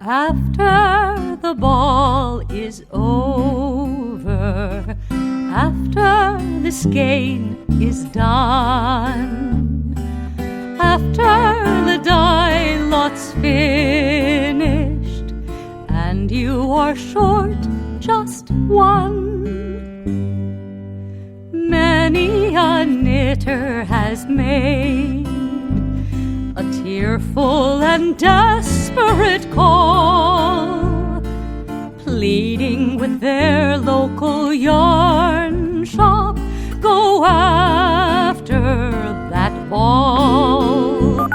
After the ball is over, after this game is done, after the die lot's finished, and you are short just one, many a knitter has made a tearful and desperate call, pleading with their local yarn shop, go after that ball.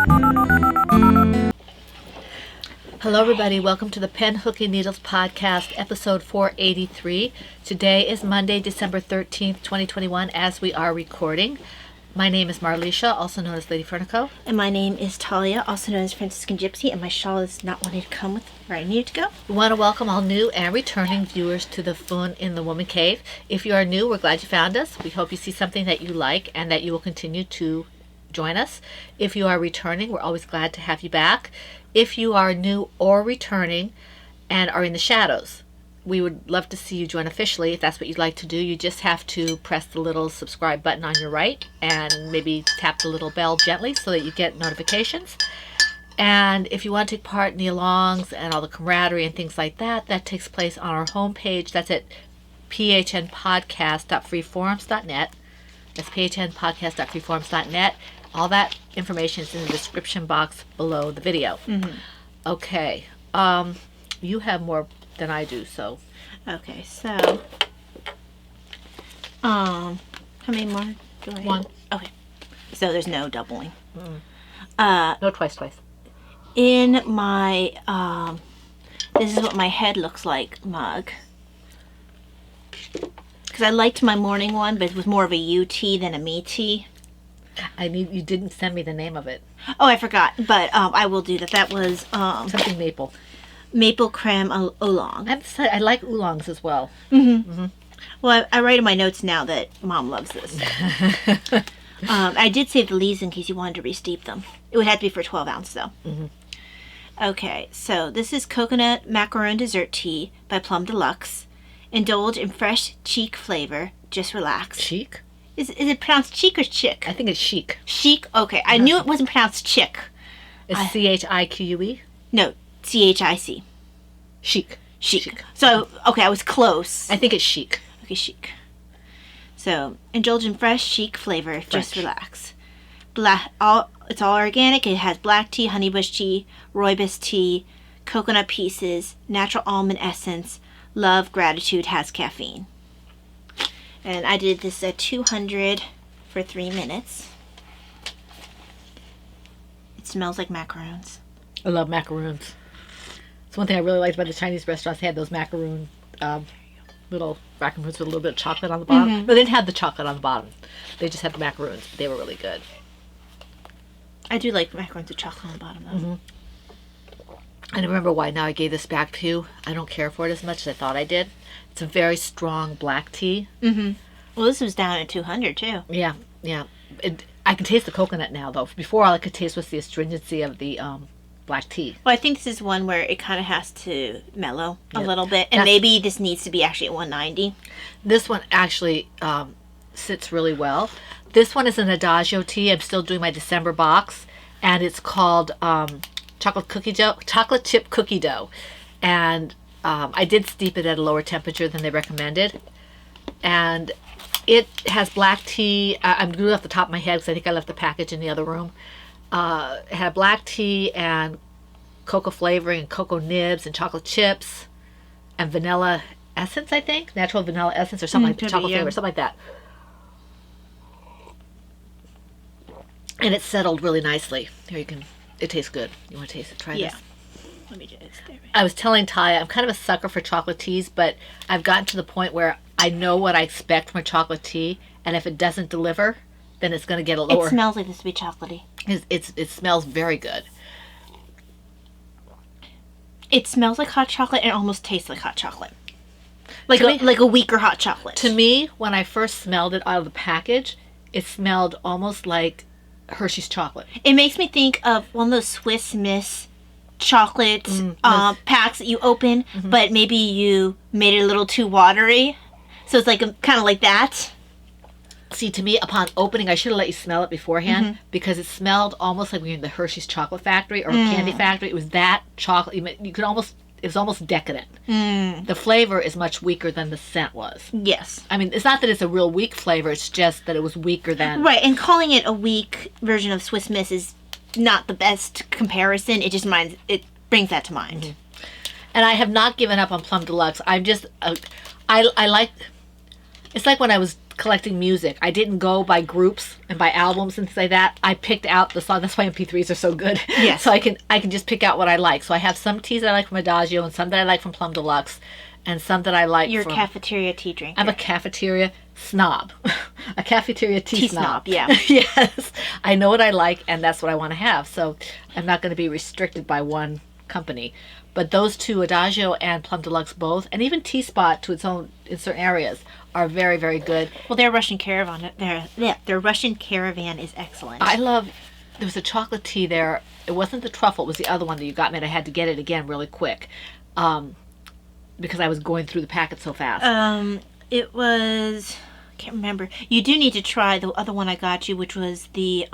Hello everybody, welcome to the Pen Hooking Needles Podcast, episode 483. Today is Monday, December 13th, 2021, as we are recording. My name is Marlisha, also known as Lady Fernico. And my name is Talia, also known as Franciscan Gypsy, and my shawl is not wanting to come with where I need it to go. We want to welcome all new and returning viewers to the Fun in the Woman Cave. If you are new, we're glad you found us. We hope you see something that you like and that you will continue to join us. If you are returning, we're always glad to have you back. If you are new or returning and are in the shadows, we would love to see you join officially. If that's what you'd like to do, you just have to press the little subscribe button on your right and maybe tap the little bell gently so that you get notifications. And if you want to take part in the alongs and all the camaraderie and things like that, that takes place on our homepage. That's at phnpodcast.freeforums.net. That's phnpodcast.freeforums.net. All that information is in the description box below the video. Mm-hmm. Okay. You have more than I do, so. Okay, so, how many more do I have? One. Okay, so there's no doubling. No twice. In my, this is what my head looks like mug. Because I liked my morning one, but it was more of a UT than a me tea. You didn't send me the name of it. Oh, I forgot, but I will do that. That was Something maple. Maple creme oolong. I like oolongs as well. Mm-hmm. Mm-hmm. Well, I write in my notes now that Mom loves this. I did save the leaves in case you wanted to re-steep them. It would have to be for 12 ounce though. Mm-hmm. Okay, so this is Coconut Macaroon Dessert Tea by Plum Deluxe. Indulge in fresh cheek flavor. Just relax. Chic? Is it pronounced cheek or chick? I think it's chic. Chic? Okay, I knew it wasn't pronounced chick. It's CHIQUE? No, CHIC. Chic. Chic. So, okay, I was close. I think it's chic. Okay, chic. So, indulge in fresh, chic flavor. Just relax. It's all organic. It has black tea, honeybush tea, rooibos tea, coconut pieces, natural almond essence. Love, gratitude, has caffeine. And I did this at 200 for 3 minutes. It smells like macaroons. I love macaroons. It's one thing I really liked about the Chinese restaurants. They had those macaroon little macaroons with a little bit of chocolate on the bottom. Mm-hmm. But they didn't have the chocolate on the bottom. They just had the macaroons. They were really good. I do like macaroons with chocolate on the bottom, though. Mm-hmm. I don't remember why now I gave this back to you. I don't care for it as much as I thought I did. It's a very strong black tea. Mm-hmm. Well, this was down at 200, too. Yeah. I can taste the coconut now, though. Before, all I could taste was the astringency of the black tea. Well, I think this is one where it kind of has to mellow a little bit. And That's- maybe this needs to be actually at 190. This one actually sits really well. This one is an Adagio tea. I'm still doing my December box. And it's called chocolate chip cookie dough. And I did steep it at a lower temperature than they recommended. And it has black tea. I'm doing it off the top of my head because I think I left the package in the other room. It had black tea and cocoa flavoring and cocoa nibs and chocolate chips and vanilla essence, I think. Natural vanilla essence or something like chocolate flavor, something like that. And it settled really nicely. Here you can, it tastes good. You want to taste it? Try this. Let me just, there. I was telling Taya, I'm kind of a sucker for chocolate teas, but I've gotten to the point where I know what I expect from a chocolate tea, and if it doesn't deliver, then it's going to get a lower. It smells like this to be chocolatey. It smells very good. It smells like hot chocolate and it almost tastes like hot chocolate. Like a weaker hot chocolate. To me, when I first smelled it out of the package, it smelled almost like Hershey's chocolate. It makes me think of one of those Swiss Miss chocolate packs that you open, but maybe you made it a little too watery. So it's like kind of like that. See, to me, upon opening, I should have let you smell it beforehand because it smelled almost like when you're in the Hershey's chocolate factory or candy factory. It was that chocolate. You could almost, it was almost decadent. The flavor is much weaker than the scent was. Yes. I mean, it's not that it's a real weak flavor. It's just that it was weaker than. Right, and calling it a weak version of Swiss Miss is not the best comparison. It just brings that to mind. And I have not given up on Plum Deluxe. I'm just, I like, it's like when I was collecting music. I didn't go by groups and by albums and things like that. I picked out the song. That's why MP3s are so good. Yes. So I can just pick out what I like. So I have some teas that I like from Adagio and some that I like from Plum Deluxe and some that I like You're from... a cafeteria tea drinker. I'm a cafeteria snob. A cafeteria tea snob. Yeah. Yes. I know what I like and that's what I want to have. So I'm not going to be restricted by one company. But those two, Adagio and Plum Deluxe both, and even T-Spot to its own in certain areas, are very, very good. Well, their Russian Caravan, their Russian Caravan is excellent. I love, there was a chocolate tea there. It wasn't the truffle, it was the other one that you got me, and I had to get it again really quick because I was going through the packet so fast. It was, I can't remember. You do need to try the other one I got you, which was the,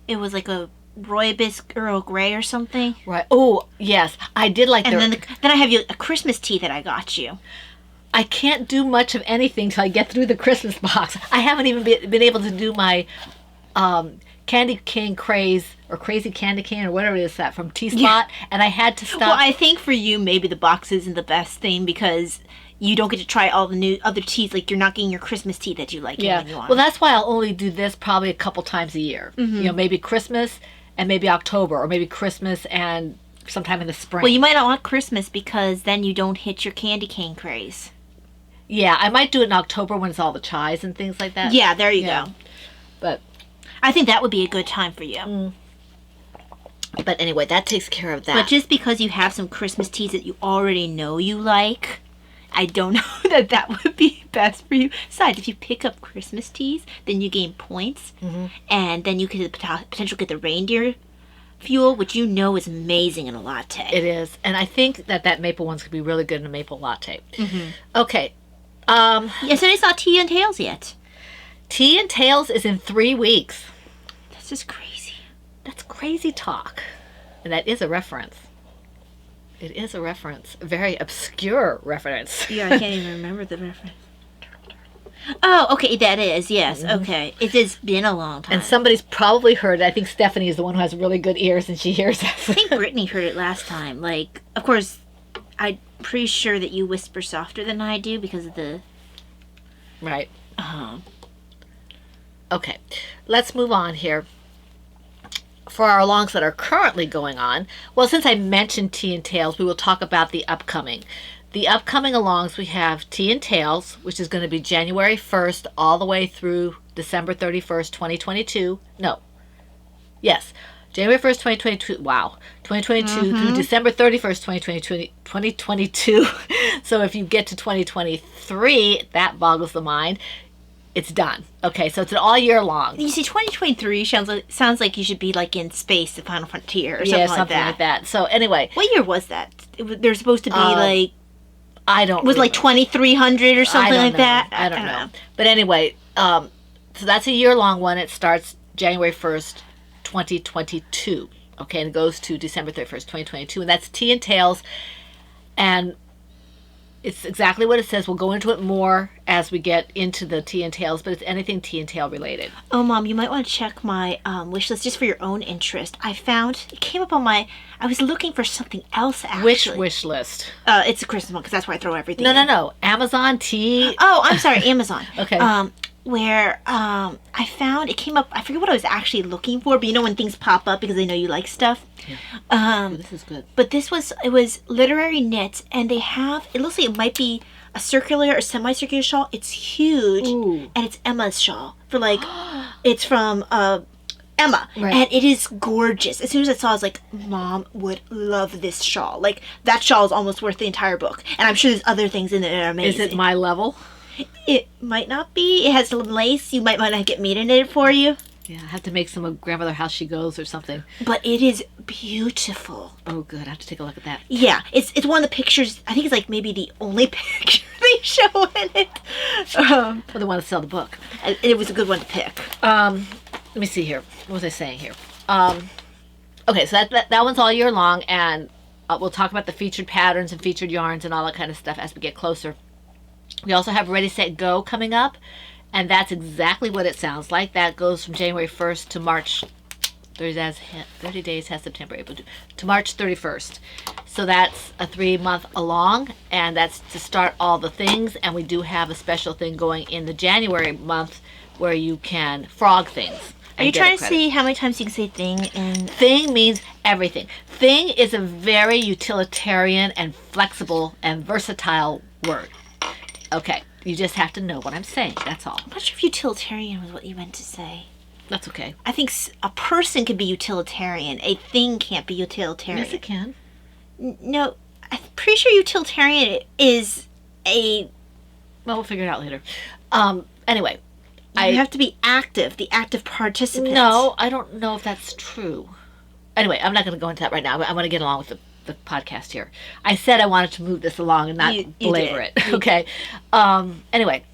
it was like a Rooibos Earl Grey or something. Right. Oh, yes. I did like and their... then I have you a Christmas tea that I got you. I can't do much of anything till I get through the Christmas box. I haven't even been able to do my candy cane craze or crazy candy cane or whatever it is that from T-Spot, and I had to stop. Well, I think for you, maybe the box isn't the best thing because you don't get to try all the new other teas. Like, you're not getting your Christmas tea that you like. Yeah. Well, that's why I'll only do this probably a couple times a year. You know, maybe Christmas and maybe October, or maybe Christmas and sometime in the spring. Well, you might not want Christmas because then you don't hit your candy cane craze. Yeah, I might do it in October when it's all the chais and things like that. Yeah, there you go. But I think that would be a good time for you. But anyway, that takes care of that. But just because you have some Christmas teas that you already know you like, I don't know that would be best for you. Besides, if you pick up Christmas teas, then you gain points, and then you could potentially get the reindeer fuel, which you know is amazing in a latte. It is. And I think that maple one's could be really good in a maple latte. Okay. Yes, and it's not Tea and Tails yet. Tea and Tails is in 3 weeks. That's just crazy. That's crazy talk. And that is a reference. It is a reference. A very obscure reference. Yeah, I can't even remember the reference. Oh, okay, that is, yes, okay. It has been a long time. And somebody's probably heard it. I think Stephanie is the one who has really good ears and she hears us. I think Brittany heard it last time. Like, of course, I'm pretty sure that you whisper softer than I do because of the... Right. Okay, let's move on here. For our alongs that are currently going on, well, since I mentioned Tea and Tails, we will talk about the upcoming. The upcoming alongs, we have Tea and Tails, which is going to be January 1st all the way through December 31st, 2022. No. Yes. January 1st, 2022. Wow. 2022 through December 31st, 2022. So if you get to 2023, that boggles the mind. It's done. Okay, so it's an all year long. You see, 2023 sounds like you should be like in space, the Final Frontier, or something like that. So anyway, what year was that? They're supposed to be like. I don't. It was like 2300 or something like that. I don't know. But anyway, so that's a year long one. It starts January 1st, 2022. Okay, and it goes to December 31st, 2022, and that's Tea and Tails, and it's exactly what it says. We'll go into it more as we get into the Tea and Tails, but it's anything Tea and Tail related. Oh, Mom, you might want to check my wish list just for your own interest. I found, it came up on my, I was looking for something else, actually. Which wish list? It's a Christmas one, because that's where I throw everything in. No. Amazon tea. Oh, I'm sorry, Amazon. Okay. Where I found, it came up, I forget what I was actually looking for, but you know when things pop up because they know you like stuff? Yeah. This is good. But it was literary knits, and they have, it looks like it might be a circular or semicircular shawl. It's huge. Ooh. And it's Emma's shawl. For like, it's from Emma. Right. And it is gorgeous. As soon as I saw it, I was like, Mom would love this shawl. Like, that shawl is almost worth the entire book. And I'm sure there's other things in there that are amazing. Is it my level? It might not be. It has some lace. You might want to get me to knit it for you. Yeah, I have to make some of Grandmother How She Goes or something. But it is beautiful. Oh, good. I have to take a look at that. Yeah, it's one of the pictures. I think it's like maybe the only picture they show in it. Well, they want to sell the book. And it was a good one to pick. Let me see here. What was I saying here? Okay, so that one's all year long, and we'll talk about the featured patterns and featured yarns and all that kind of stuff as we get closer. We also have Ready, Set, Go coming up, and that's exactly what it sounds like. That goes from January 1st to March 30 days has September, April, to March 31st. So that's a 3-month along, and that's to start all the things. And we do have a special thing going in the January month where you can frog things. Are you trying to see how many times you can say thing in... Thing means everything. Thing is a very utilitarian and flexible and versatile word. Okay, you just have to know what I'm saying, that's all. I'm not sure if utilitarian was what you meant to say. That's okay. I think a person can be utilitarian. A thing can't be utilitarian. Yes, it can. No, I'm pretty sure utilitarian is a... Well, we'll figure it out later. Anyway. You have to be active, the active participant. No, I don't know if that's true. Anyway, I'm not going to go into that right now. I want to get along with the podcast here. I said I wanted to move this along and not belabor it. Okay. Anyway,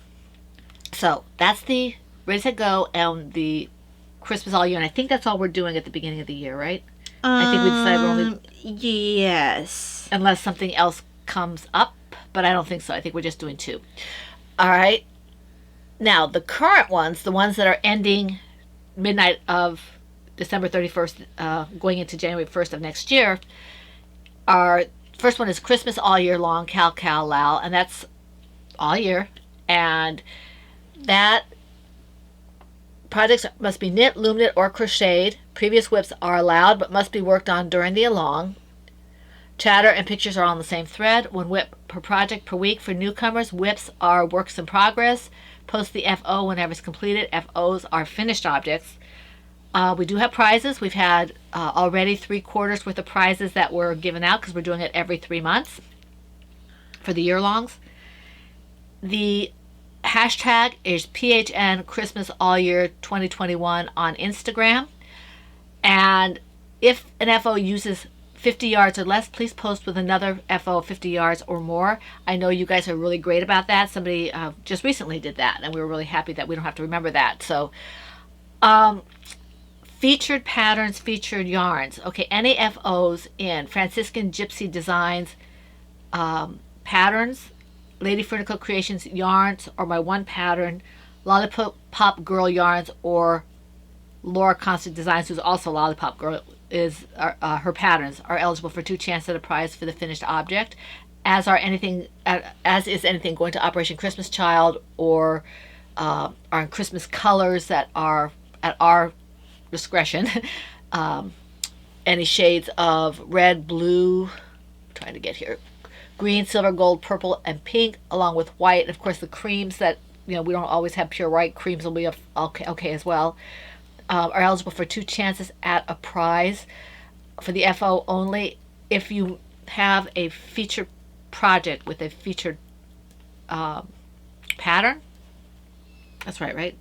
so that's the Ready, Set, Go and the Christmas all year. And I think that's all we're doing at the beginning of the year, right? I think we decided we're only... Yes. Unless something else comes up, but I don't think so. I think we're just doing 2. All right. Now, the current ones, the ones that are ending midnight of December 31st, going into January 1st of next year, first one is Christmas All Year Long, Cal Cal Lal, and that's all year. And that projects must be knit, loom knit, or crocheted. Previous whips are allowed, but must be worked on during the along. Chatter and pictures are on the same thread. 1 whip per project per week. For newcomers, whips are works in progress. Post the FO whenever it's completed. FOs are finished objects. We do have prizes. We've had already 3/4 worth of prizes that were given out because we're doing it every 3 months for the year-longs. The hashtag is PHN Christmas All Year 2021 on Instagram. And if an FO uses 50 yards or less, please post with another FO 50 yards or more. I know you guys are really great about that. Somebody just recently did that, and we were really happy that we don't have to remember that. So, featured patterns, featured yarns. Okay, any FOs in Franciscan Gypsy Designs patterns, Lady Furnicle Creations yarns, or my one pattern, Lollipop Girl yarns, or Laura Constant Designs, who's also Lollipop Girl, is her patterns are eligible for 2 chances at a prize for the finished object, as is anything going to Operation Christmas Child or are in Christmas colors that are at our discretion. Any shades of red, blue, trying to get here, green, silver, gold, purple, and pink, along with white. And of course, the creams that we don't always have pure white. Creams will be okay as well. Are eligible for 2 chances at a prize for the FO only. If you have a featured project with a featured pattern, that's right?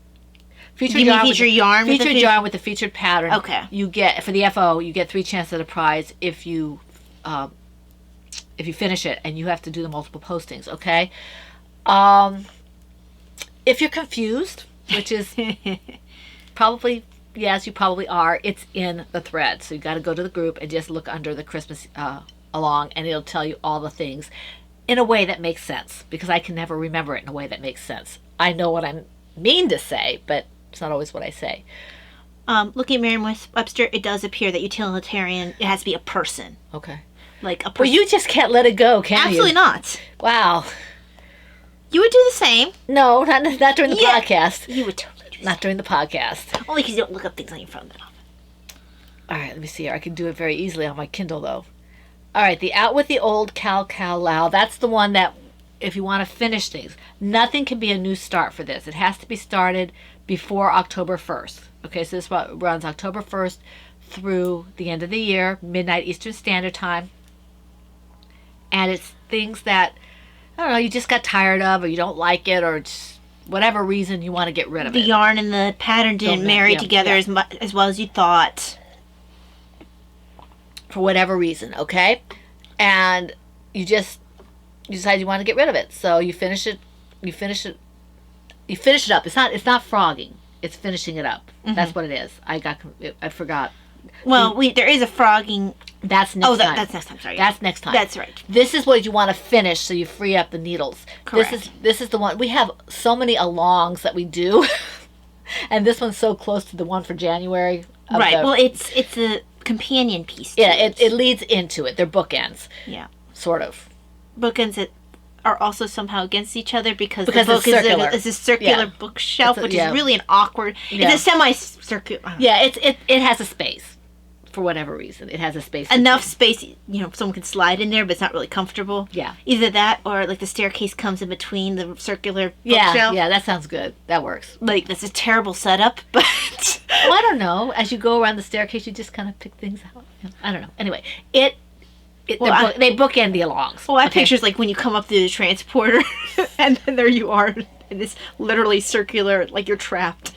Featured yarn with a featured pattern. Okay. You get for the FO, you get 3 chances at a prize if you finish it, and you have to do the multiple postings. Okay. If you're confused, which is probably. Yes, you probably are. It's in the thread. So you got to go to the group and just look under the Christmas along, and it'll tell you all the things in a way that makes sense, because I can never remember it in a way that makes sense. I know what I mean to say, but it's not always what I say. Looking at Merriam-Webster, it does appear that utilitarian, it has to be a person. Okay. Like a person. Well, you just can't let it go, can you? Absolutely not. Wow. You would do the same. No, not during the podcast. You would totally do the Not during the podcast. Only because you don't look up things on your phone that often. All right, let me see here. I can do it very easily on my Kindle, though. All right, the Out with the Old Cal Cal Lao. That's the one that, if you want to finish things, nothing can be a new start for this. It has to be started before October 1st. Okay, so this runs October 1st through the end of the year, midnight Eastern Standard Time. And it's things that, I don't know, you just got tired of, or you don't like it, or just, whatever reason you want to get rid of The it. yarn and the pattern didn't marry together as well as you thought. For whatever reason, okay? And you decide you want to get rid of it. So you finish it up. It's not frogging. It's finishing it up. That's what it is. I forgot. Well, there is a frogging. That's next time. That's next time. Sorry. That's next time. That's right. This is what you want to finish so you free up the needles. Correct. This is the one. We have so many alongs that we do. And this one's so close to the one for January. Right. Well, it's a companion piece. It leads into it. They're bookends. Yeah. Sort of. Bookends that are also somehow against each other because the it's book circular. is a circular bookshelf, which is really an awkward. Yeah. It's a semi-circular. Yeah, it has a space. For whatever reason, it has a space. Enough space, someone can slide in there, but it's not really comfortable. Yeah. Either that, or like the staircase comes in between the circular bookshelf. Yeah, that sounds good. That works. Like, that's a terrible setup, but... Well, I don't know. As you go around the staircase, you just kind of pick things out. I don't know. Anyway, they bookend the alongs. Well, I pictures like when you come up through the transporter, and then there you are in this literally circular, like you're trapped.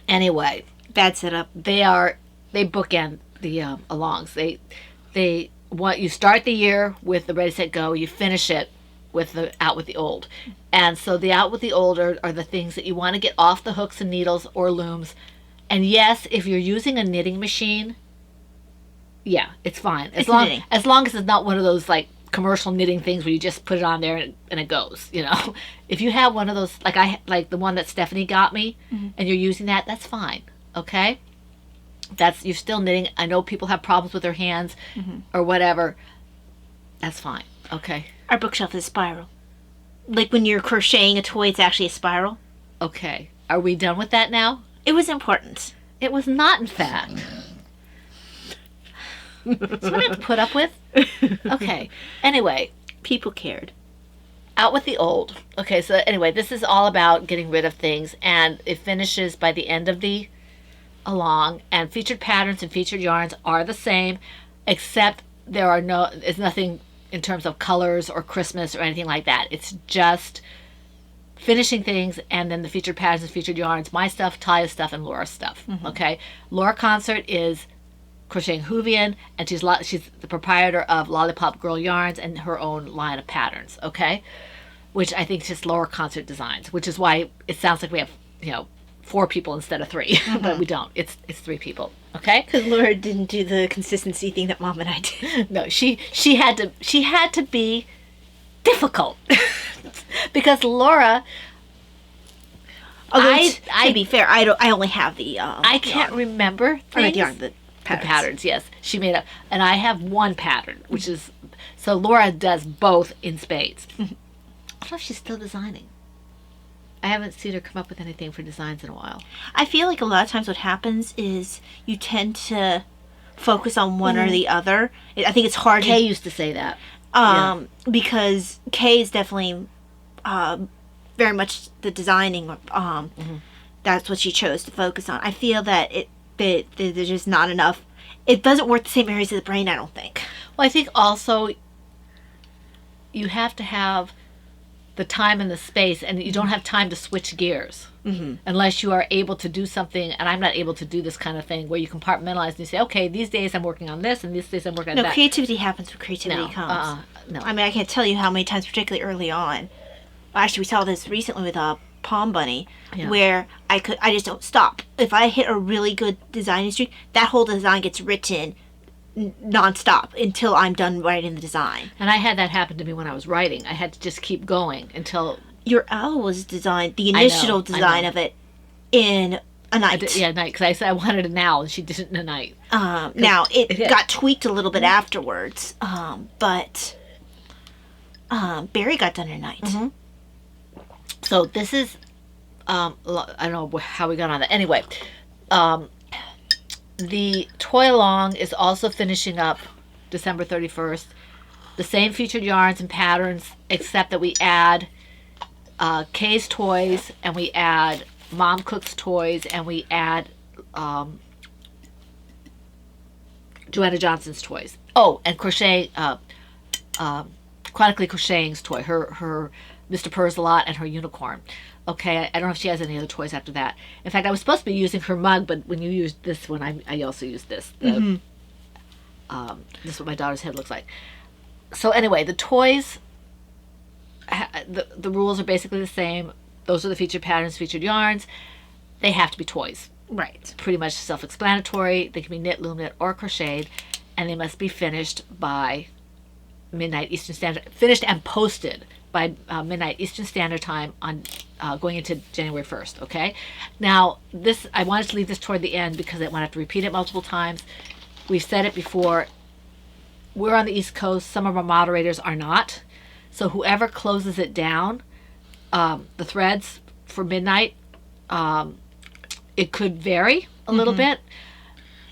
Anyway, bad setup. They bookend the alongs. You start the year with the ready, set, go. You finish it with the out with the old. And so the out with the old are the things that you want to get off the hooks and needles or looms. And yes, if you're using a knitting machine, yeah, it's fine. As long as it's not one of those like commercial knitting things where you just put it on there and it goes, If you have one of those, like the one that Stephanie got me, and you're using that, that's fine. Okay? You're still knitting. I know people have problems with their hands or whatever. That's fine. Okay. Our bookshelf is spiral. Like when you're crocheting a toy, it's actually a spiral. Okay. Are we done with that now? It was important. It was not, in fact. Something I have to put up with? Okay. Anyway. People cared. Out with the old. Okay, so anyway, this is all about getting rid of things, and it finishes by the end of the along, and featured patterns and featured yarns are the same, except there's nothing in terms of colors or Christmas or anything like that. It's just finishing things, and then the featured patterns and featured yarns, my stuff, Talia's stuff, and Laura's stuff. Okay, Laura Concert is crocheting Hoovian, and she's the proprietor of Lollipop Girl Yarns and her own line of patterns. Okay, which I think is just Laura Concert Designs, which is why it sounds like we have 4 people instead of 3, but we don't. It's 3 people. Okay, because Laura didn't do the consistency thing that Mom and I did. No, she had to be difficult because Laura. Although to be fair, I only have the. I can't remember things. The patterns. Yes, she made up, and I have one pattern, which is so Laura does both in spades. I don't know if she's still designing. I haven't seen her come up with anything for designs in a while. I feel like a lot of times what happens is you tend to focus on one or the other. I think it's hard. Kay used to say that. Because Kay is definitely very much the designing. That's what she chose to focus on. I feel that there's just not enough. It doesn't work the same areas of the brain, I don't think. Well, I think also you have to have the time and the space, and you don't have time to switch gears unless you are able to do something. And I'm not able to do this kind of thing where you compartmentalize and you say, okay, these days I'm working on this and these days I'm working on that. No, creativity happens when creativity comes. No. I mean, I can't tell you how many times, particularly early on. Actually, we saw this recently with Palm Bunny, where I just don't stop. If I hit a really good designing streak, that whole design gets written nonstop until I'm done writing the design. And I had that happen to me when I was writing. I had to just keep going until... Your owl was designed, the initial design of it, in a night. A night, because I said I wanted an owl, and she did it in a night. Now, it got tweaked a little bit afterwards, but Barry got done in a night. So this is... I don't know how we got on that. Anyway, the toy along is also finishing up December 31st. The same featured yarns and patterns, except that we add Kay's toys, and we add Mom Cook's toys, and we add Joanna Johnson's toys. Oh, and Crochet, Chronically Crocheting's toy, her Mr. Purrs a Lot and her unicorn. Okay, I don't know if she has any other toys after that. In fact, I was supposed to be using her mug, but when you used this one, I also used this. This is what my daughter's head looks like. So anyway, the toys, the rules are basically the same. Those are the featured patterns, featured yarns. They have to be toys. Right. Pretty much self-explanatory. They can be knit, loom knit, or crocheted, and they must be finished by midnight Eastern Standard. Finished and posted by midnight Eastern Standard Time on going into January 1st. Okay. Now this, I wanted to leave this toward the end because I want to have to repeat it multiple times. We've said it before. We're on the East Coast. Some of our moderators are not. So whoever closes it down, the threads for midnight, it could vary a little bit.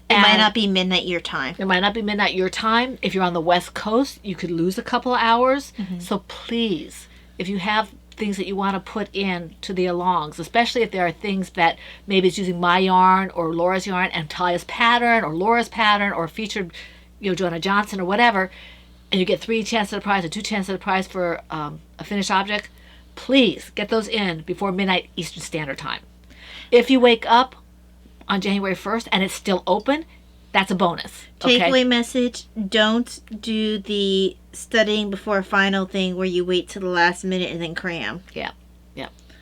It might not be midnight your time. It might not be midnight your time. If you're on the West Coast, you could lose a couple of hours. So please, if you have things that you want to put in to the alongs, especially if there are things that maybe it's using my yarn or Laura's yarn and Talia's pattern or Laura's pattern or featured, Joanna Johnson or whatever, and you get 3 chances at a prize or 2 chances at a prize for a finished object, please get those in before midnight Eastern Standard Time. If you wake up on January 1st and it's still open, that's a bonus. Takeaway message, don't do the studying before final thing where you wait till the last minute and then cram. Yeah.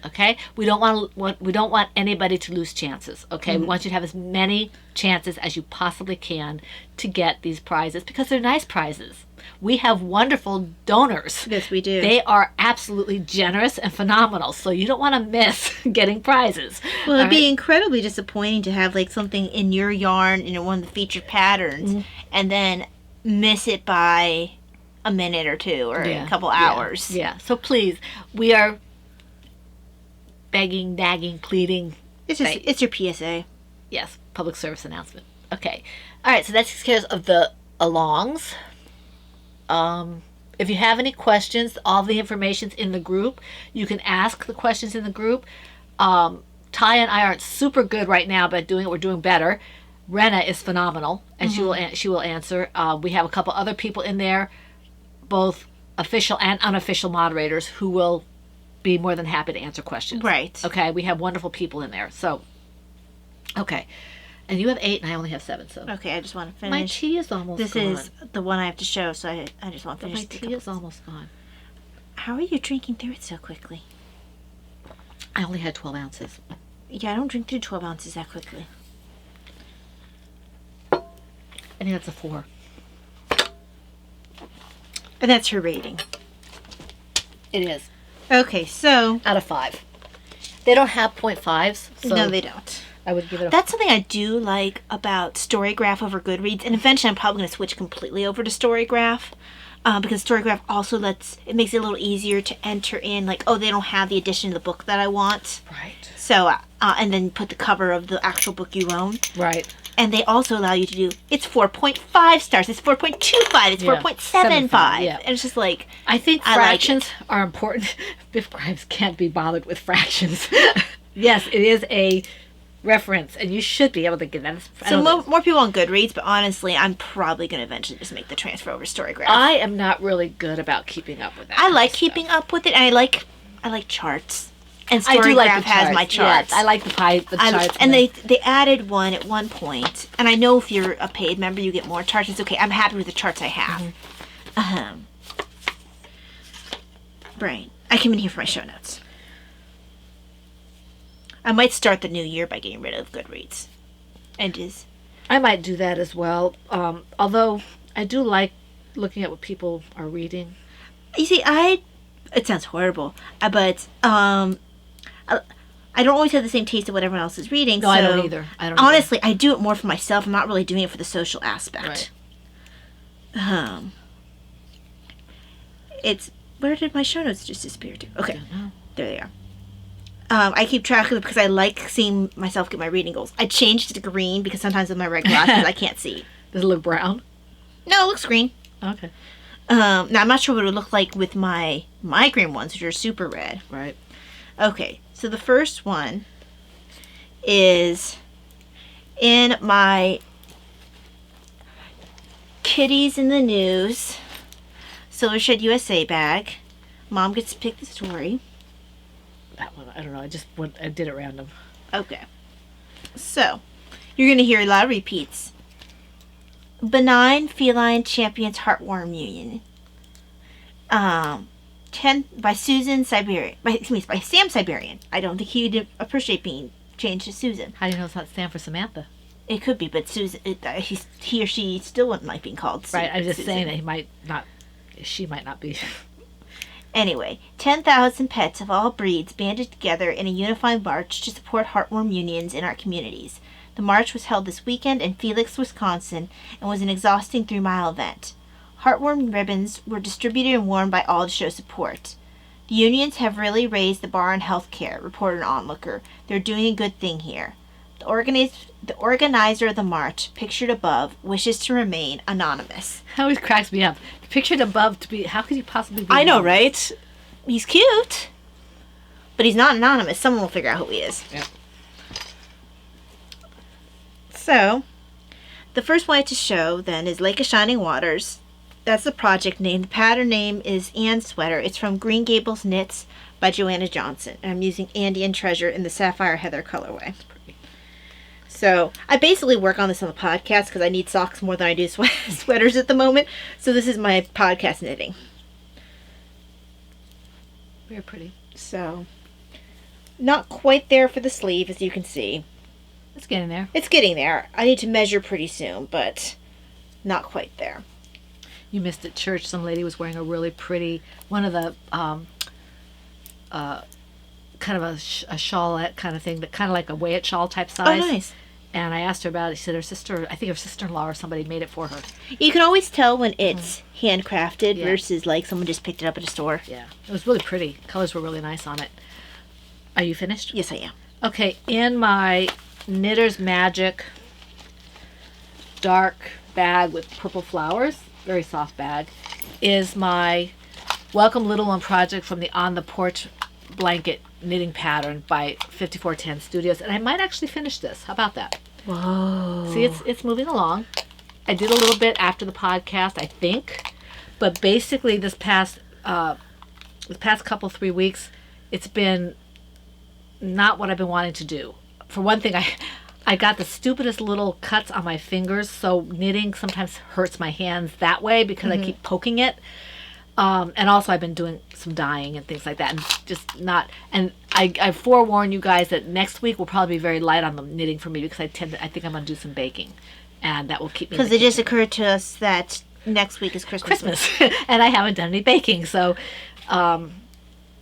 Okay? We don't want anybody to lose chances. Okay? We want you to have as many chances as you possibly can to get these prizes because they're nice prizes. We have wonderful donors. Yes, we do. They are absolutely generous and phenomenal. So you don't want to miss getting prizes. Well, it'd be incredibly disappointing to have like something in your yarn in one of the featured patterns and then miss it by a minute or two or a couple hours. Yeah. So please, we are begging, nagging, pleading. It's your PSA. Yes, public service announcement. Okay. All right, so that takes care of the alongs. If you have any questions, all the information's in the group. You can ask the questions in the group. Ty and I aren't super good right now about doing it. We're doing better. Rena is phenomenal, and she will answer. We have a couple other people in there, both official and unofficial moderators, who will be more than happy to answer questions. Right. Okay, we have wonderful people in there. So, okay. And you have 8 and I only have 7, so. Okay, I just want to finish. My tea is almost this gone. This is the one I have to show, so I just want to finish. My tea is almost gone. How are you drinking through it so quickly? I only had 12 ounces. Yeah, I don't drink through 12 ounces that quickly. I think that's a 4. And that's her rating. It is. Okay, so. Out of 5. They don't have 0.5s. So no, they don't. I would give it a... That's something I do like about Storygraph over Goodreads. And eventually I'm probably going to switch completely over to Storygraph. Because Storygraph also it makes it a little easier to enter in, like, oh, they don't have the edition of the book that I want. Right. So, and then put the cover of the actual book you own. Right. And they also allow you to do, it's 4.5 stars, it's 4.25, it's 4.75. Yeah. And it's just like, I think fractions are important. Biff Grimes can't be bothered with fractions. Yes, it is a reference, and you should be able to get that. So more people on Goodreads, but honestly, I'm probably going to eventually just make the transfer over to Storygraph. I am not really good about keeping up with that. I like keeping up with it, and I like charts. And Storygraph I do like has my charts. Yes, I like the charts. And they added one at one point, and I know if you're a paid member, you get more charts. It's okay. I'm happy with the charts I have. Right. I came in here for my show notes. I might start the new year by getting rid of Goodreads. I might do that as well. Although I do like looking at what people are reading. You see, it sounds horrible, but I don't always have the same taste of what everyone else is reading. No, so I don't either. Honestly, I do it more for myself. I'm not really doing it for the social aspect. Right. Where did my show notes just disappear to? Okay, there they are. I keep track of it because I like seeing myself get my reading goals. I changed it to green because sometimes with my red glasses I can't see. Does it look brown? No, it looks green. Okay. Now I'm not sure what it would look like with my migraine ones, which are super red. Right. Okay, so the first one is in my Kitties in the News Silver Shed USA bag. Mom gets to pick the story. that one. I don't know. I did it random. Okay. So, you're going to hear a lot of repeats. Benign Feline Champions Heartworm Union. 10 by Susan Siberian. By Sam Siberian. I don't think he'd appreciate being changed to Susan. How do you know it's not Sam for Samantha? It could be, but Susan, he or she still wouldn't like being called Susan. Right, I'm just saying that she might not be. Anyway, 10,000 pets of all breeds banded together in a unified march to support heartworm unions in our communities. The march was held this weekend in Felix, Wisconsin, and was an exhausting 3-mile event. Heartworm ribbons were distributed and worn by all to show support. The unions have really raised the bar on health care, reported an onlooker. They're doing a good thing here. The organizer of the march, pictured above, wishes to remain anonymous. That always cracks me up. Pictured above to be, how could he possibly be? I know, right? He's cute, but he's not anonymous. Someone will figure out who he is. Yeah. So, the first one to show then is Lake of Shining Waters. That's the project name. The pattern name is Anne's Sweater. It's from Green Gables Knits by Joanna Johnson. And I'm using Andean Treasure in the Sapphire Heather colorway. So, I basically work on this on the podcast because I need socks more than I do sweaters at the moment. So, this is my podcast knitting. Very pretty. So, not quite there for the sleeve, as you can see. It's getting there. It's getting there. I need to measure pretty soon, but not quite there. You missed at church. Some lady was wearing a really pretty, one of the, kind of a shawlette kind of thing, but kind of like a weigh-it shawl type size. Oh, nice. And I asked her about it. She said her sister, I think her sister-in-law or somebody made it for her. You can always tell when it's handcrafted Yeah. versus like someone just picked it up at a store. Yeah. It was really pretty. Colors were really nice on it. Are you finished? Yes, I am. Okay. In my Knitter's Magic dark bag with purple flowers, very soft bag, is my Welcome Little One project from the On the Porch blanket knitting pattern by 5410 Studios, and I might actually finish this. How about that? Whoa. See, it's moving along. I did a little bit after the podcast, I think, but basically this past couple 3 weeks, it's been not what I've been wanting to do. For one thing, I got the stupidest little cuts on my fingers, so knitting sometimes hurts my hands that way because I keep poking it. And also I've been doing some dyeing and things like that, and just not. And I forewarn you guys that next week will probably be very light on the knitting for me because I think I'm gonna do some baking, and that will keep me. Because it just occurred to us that next week is Christmas. And I haven't done any baking, so I've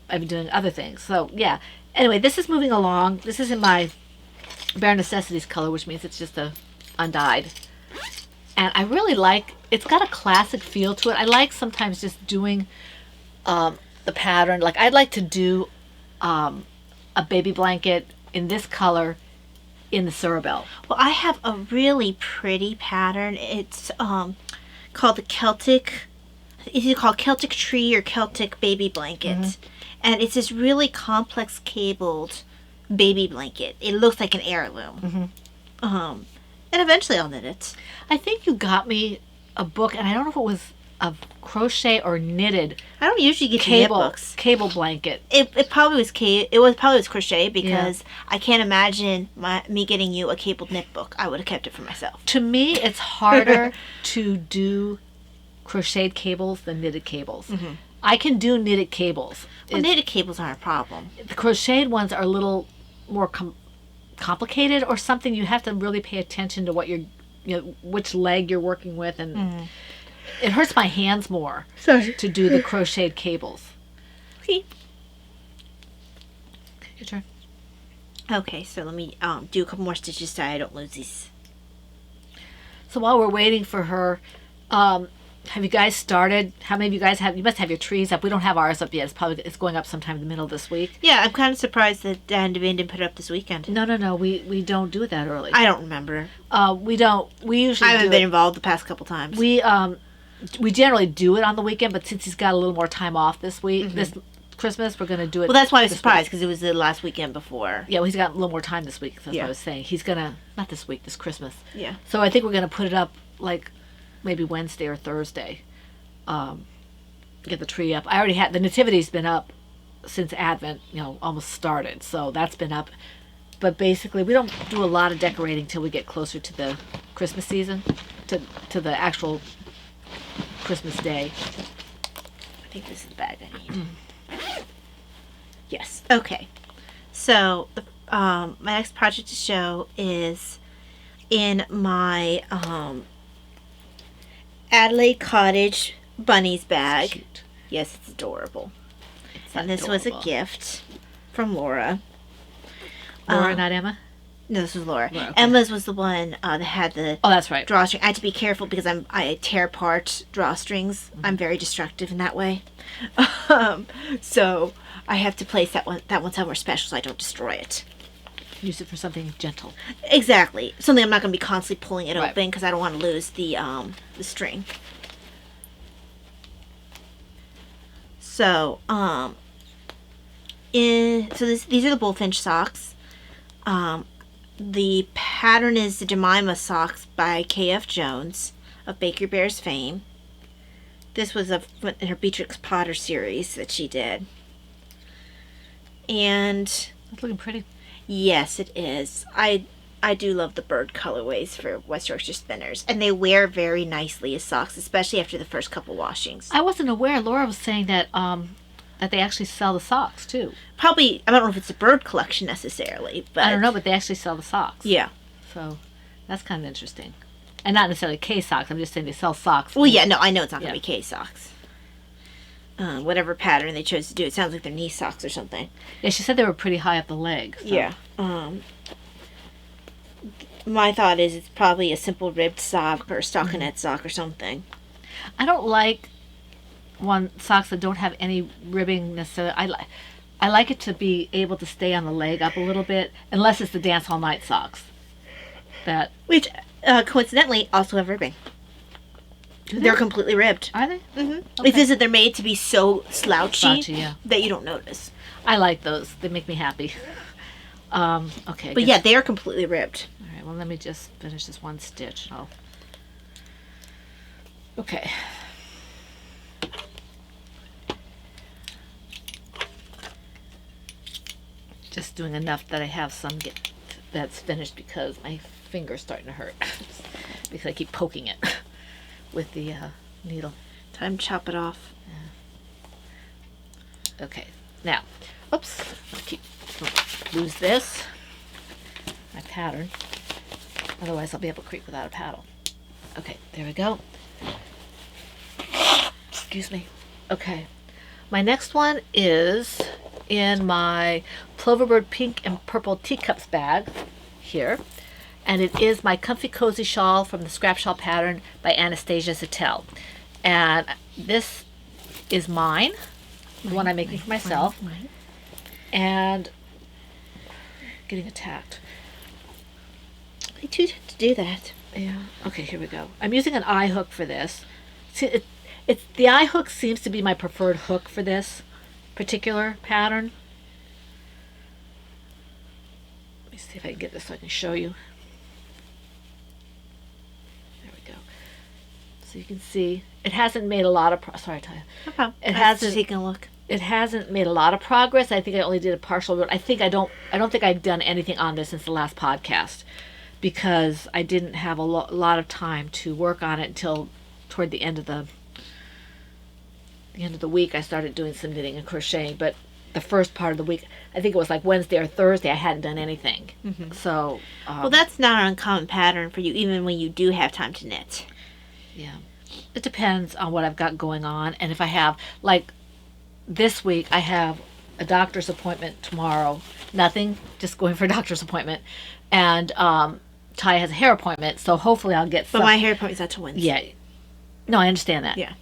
been doing other things. So yeah. Anyway, this is moving along. This is in my Bare Necessities color, which means it's just a undyed. And I really like, it's got a classic feel to it. I like sometimes just doing the pattern. Like I'd like to do a baby blanket in this color in the Surabel. Well, I have a really pretty pattern. It's called the Celtic, it's either called Celtic Tree or Celtic Baby Blanket. And it's this really complex cabled baby blanket. It looks like an heirloom. And eventually I'll knit it. I think you got me a book, and I don't know if it was a crochet or knitted I don't usually get knit books. cable blanket. It probably was crochet because I can't imagine me getting you a cabled knit book. I would have kept it for myself. To me, it's harder to do crocheted cables than knitted cables. I can do knitted cables. Well, knitted cables aren't a problem. The crocheted ones are a little more complicated or something. You have to really pay attention to what which leg you're working with, and it hurts my hands more to do the crocheted cables. See? Your turn. Okay, so let me do a couple more stitches so I don't lose these. So while we're waiting for her, have you guys started? How many of you guys have? You must have your trees up. We don't have ours up yet. It's going up sometime in the middle of this week. Yeah, I'm kind of surprised that Dan Devine didn't put it up this weekend. No. We don't do it that early. I don't remember. We don't. We usually. I haven't been involved the past couple times. We generally do it on the weekend, but since he's got a little more time off this week, this Christmas, we're going to do it. Well, that's why I was surprised because it was the last weekend before. Yeah, well, he's got a little more time this week. That's what I was saying. He's gonna not this week, this Christmas. Yeah. So I think we're gonna put it up like maybe Wednesday or Thursday. Get the tree up. I already had the nativity's been up since Advent, almost started. So that's been up. But basically, we don't do a lot of decorating till we get closer to the Christmas season, to the actual Christmas day. I think this is the bag I need. Yes. Okay. So my next project to show is in my Adelaide Cottage bunnies bag. Cute. Yes, it's adorable. It's And this was a adorable. gift from Laura. Laura, not Emma? No, this was Laura. Laura, okay. Emma's was the one that had the Oh, that's right. drawstring. I had to be careful because I tear apart drawstrings. I'm very destructive in that way. So I have to place that one somewhere special so I don't destroy it. Use it for something gentle. Exactly. Something I'm not going to be constantly pulling it Right. open because I don't want to lose the string. So these are the Bullfinch socks. The pattern is the Jemima socks by K.F. Jones of Baker Bears fame. This was in her Beatrix Potter series that she did. And It's looking pretty. yes, it is. I do love the bird colorways for West Yorkshire Spinners, and they wear very nicely as socks, especially after the first couple washings. I wasn't aware. Laura was saying that that they actually sell the socks too. Probably, I don't know if it's a bird collection necessarily, but I don't know, but they actually sell the socks. Yeah. So that's kind of interesting. And not necessarily K socks. I'm just saying they sell socks. Well, yeah, no, I know it's not going Yeah. to be K socks. Whatever pattern they chose to do, it sounds like they're knee socks or something. Yeah, she said they were pretty high up the leg. So. Yeah. My thought is it's probably a simple ribbed sock or stockinette sock or something. I don't like socks that don't have any ribbing necessarily. I like it to be able to stay on the leg up a little bit, unless it's the dance all night socks. That Which, coincidentally, also have ribbing. They're completely ribbed. are they? Mm-hmm. Okay. It's just that they're made to be so slouchy, Slouchy, yeah. that you don't notice. I like those. They make me happy. Okay. But yeah, they are completely ribbed. All right. Well, let me just finish this one stitch. Okay. Just doing enough that I have some that's finished because my finger's starting to hurt because I keep poking it with the needle. Time to chop it off. Okay. Now, oops. Lose this. My pattern. Otherwise, I'll be able to creep without a paddle. Okay, there we go. Excuse me. Okay. My next one is in my Ploverbird pink and purple teacups bag here. And it is my Comfy Cozy Shawl from the Scrap Shawl pattern by Anastasia Zattel. And this is mine, the one I'm making for myself. And getting attacked. They do tend to do that. Yeah. Okay, here we go. I'm using an eye hook for this. See, the eye hook seems to be my preferred hook for this particular pattern. Let me see if I can get this so I can show you. There we go. So you can see it hasn't made a lot of sorry, Taya. No problem. It Let's hasn't- take a look. It hasn't made a lot of progress. I think I only did a partial. I don't think I've done anything on this since the last podcast because I didn't have a lot of time to work on it until toward the end of the week. I started doing some knitting and crocheting, but the first part of the week, I think it was like Wednesday or Thursday, I hadn't done anything. Mm-hmm. So Well, that's not an uncommon pattern for you, even when you do have time to knit. yeah, it depends on what I've got going on, and if I have like. This week I have a doctor's appointment tomorrow. Nothing, just going for a doctor's appointment. And Ty has a hair appointment, so hopefully I'll get But some. my hair appointment's not till Wednesday. Yeah. No, I understand that. Yeah.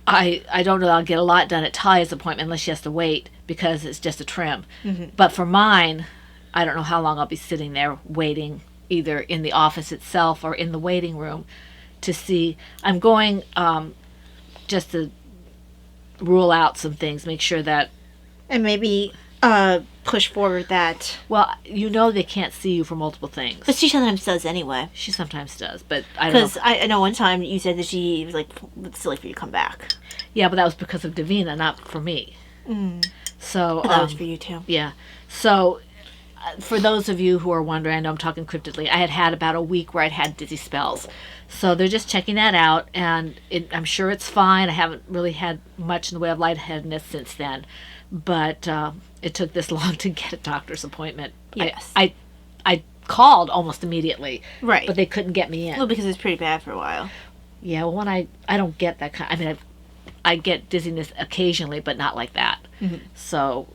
I don't know that I'll get a lot done at Ty's appointment unless she has to wait because it's just a trim. Mm-hmm. But for mine, I don't know how long I'll be sitting there waiting, either in the office itself or in the waiting room to see. I'm going just to rule out some things, make sure that And maybe push forward that. Well, they can't see you for multiple things. But she sometimes does anyway. She sometimes does, but I don't know. Because I know one time you said that she was like, it's silly for you to come back. Yeah, but that was because of Davina, not for me. So But that was for you too. Yeah. So, for those of you who are wondering, I know I'm talking cryptically, I had about a week where I'd had dizzy spells. So they're just checking that out, and I'm sure it's fine. I haven't really had much in the way of lightheadedness since then. But it took this long to get a doctor's appointment. Yes. I called almost immediately. Right. But they couldn't get me in. Well, because it's pretty bad for a while. Yeah, well, when I don't get that kind... I mean, I get dizziness occasionally, but not like that. Mm-hmm. So,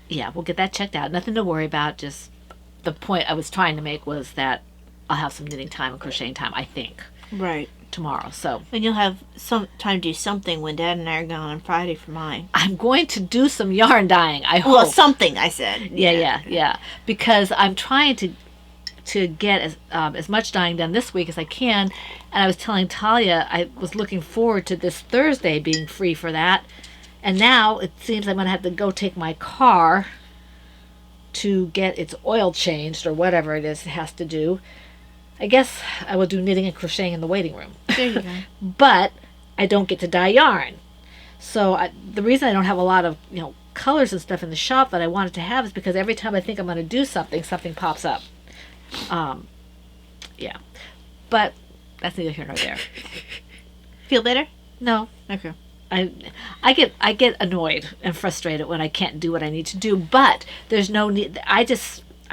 yeah, we'll get that checked out. Nothing to worry about. Just the point I was trying to make was that I'll have some knitting time and crocheting time, I think. Right. Tomorrow, so. And you'll have some time to do something when Dad and I are gone on Friday for mine. I'm going to do some yarn dyeing, I hope. Well, something, I said. Yeah. Because I'm trying to get as much dyeing done this week as I can. And I was telling Talia I was looking forward to this Thursday being free for that. And now it seems I'm going to have to go take my car to get its oil changed or whatever it is it has to do. I guess I will do knitting and crocheting in the waiting room. There you go. But I don't get to dye yarn. So the reason I don't have a lot of colors and stuff in the shop that I wanted to have is because every time I think I'm going to do something pops up. Yeah. But that's neither here nor there. Feel better? No. Okay. I get annoyed and frustrated when I can't do what I need to do, but there's no need.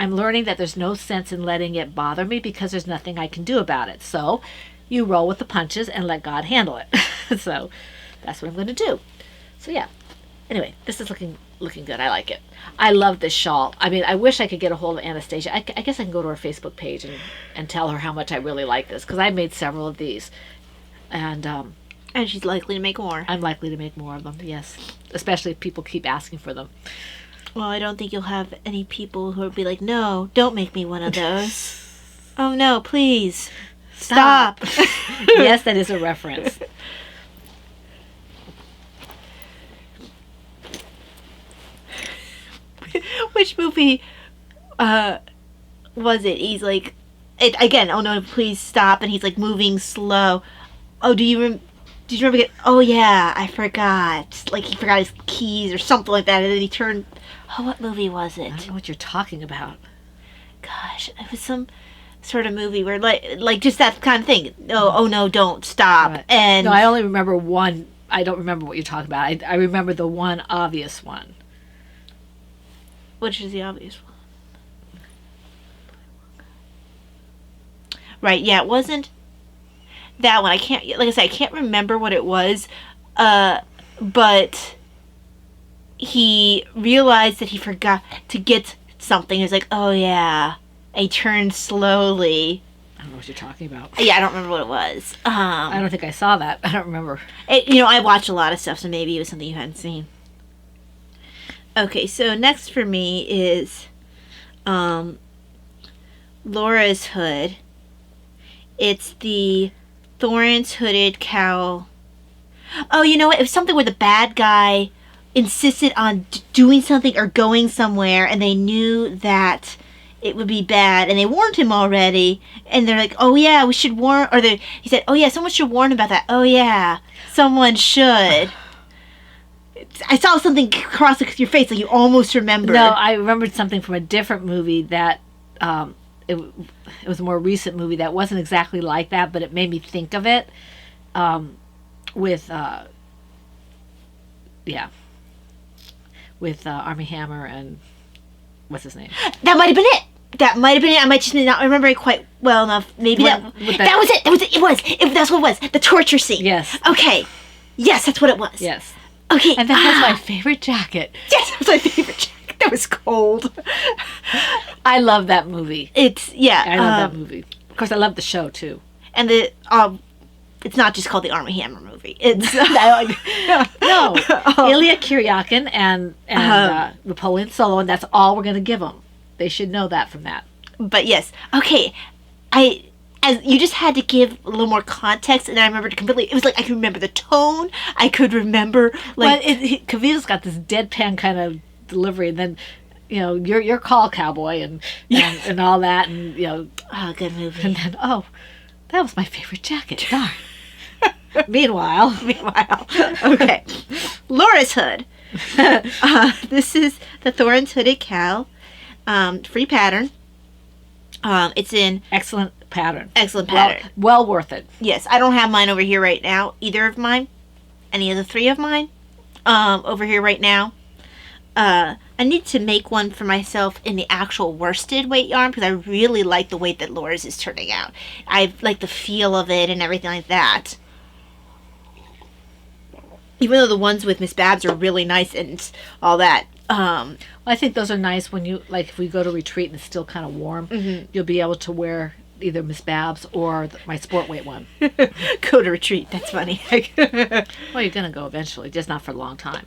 I'm learning that there's no sense in letting it bother me because there's nothing I can do about it. So you roll with the punches and let God handle it. So that's what I'm going to do. So yeah. Anyway, this is looking good. I like it. I love this shawl. I mean, I wish I could get a hold of Anastasia. I guess I can go to her Facebook page and tell her how much I really like this because I made several of these. And she's likely to make more. I'm likely to make more of them, yes. Especially if people keep asking for them. Well, I don't think you'll have any people who will be like, no, don't make me one of those. Oh, no, please. Stop. Yes, that is a reference. Which movie was it? He's like, again, oh, no, please stop. And he's like moving slow. Oh, did you remember it? Oh, yeah, I forgot. Like, he forgot his keys or something like that. And then he turned... Oh, what movie was it? I don't know what you're talking about. Gosh, it was some sort of movie where, like just that kind of thing. Oh no, don't stop. Right. And no, I only remember one. I don't remember what you're talking about. I remember the one obvious one. Which is the obvious one? Right, yeah, it wasn't that one. I can't, like I said, I can't remember what it was, but he realized that he forgot to get something. He was like, oh yeah. And he turned slowly. I don't know what you're talking about. Yeah, I don't remember what it was. I don't think I saw that. I don't remember. I watch a lot of stuff, so maybe it was something you hadn't seen. Okay, so next for me is Laura's hood. It's the Thorns Hooded Cow. Oh, you know what? It was something where the bad guy insisted on doing something or going somewhere, and they knew that it would be bad, and they warned him already, and they're like, oh yeah, we should warn, or he said, oh yeah, someone should warn him about that. Oh yeah, someone should. I saw something cross your face, like you almost remember. No, I remembered something from a different movie that, it was a more recent movie that wasn't exactly like that, but it made me think of it, with Armie Hammer and what's his name? That might have been it. I might just not remember it quite well enough. Maybe that was it. That's what it was. The torture scene. Yes. Okay. Yes, that's what it was. Yes. Okay. And that has my favorite jacket. Yes, that was my favorite jacket. That was cold. I love that movie. I love that movie. Of course, I love the show too. And it's not just called the Armie Hammer movie. It's no, Ilya Kuryakin and Napoleon Solo, and that's all we're going to give them. They should know that from that. But yes, okay. As you just had to give a little more context, and I remembered completely. It was like I could remember the tone. I could remember Kavita's got this deadpan kind of delivery, and then your call, cowboy, and all that, and Oh, good movie. and then that was my favorite jacket. Darn. Meanwhile, Okay. Laura's hood. This is the Thorns Hooded Cow. Free pattern. It's in excellent pattern. excellent pattern. Well worth it. Yes, I don't have mine over here right now. Either of mine. Any of the three of mine. Over here right now. I need to make one for myself in the actual worsted weight yarn because I really like the weight that Laura's is turning out. I like the feel of it and everything like that. Even though the ones with Miss Babs are really nice and all that. I think those are nice when you, like, if we go to retreat and it's still kind of warm, you'll be able to wear either Miss Babs or my sport weight one. Go to retreat. That's funny. Well, you're going to go eventually, just not for a long time.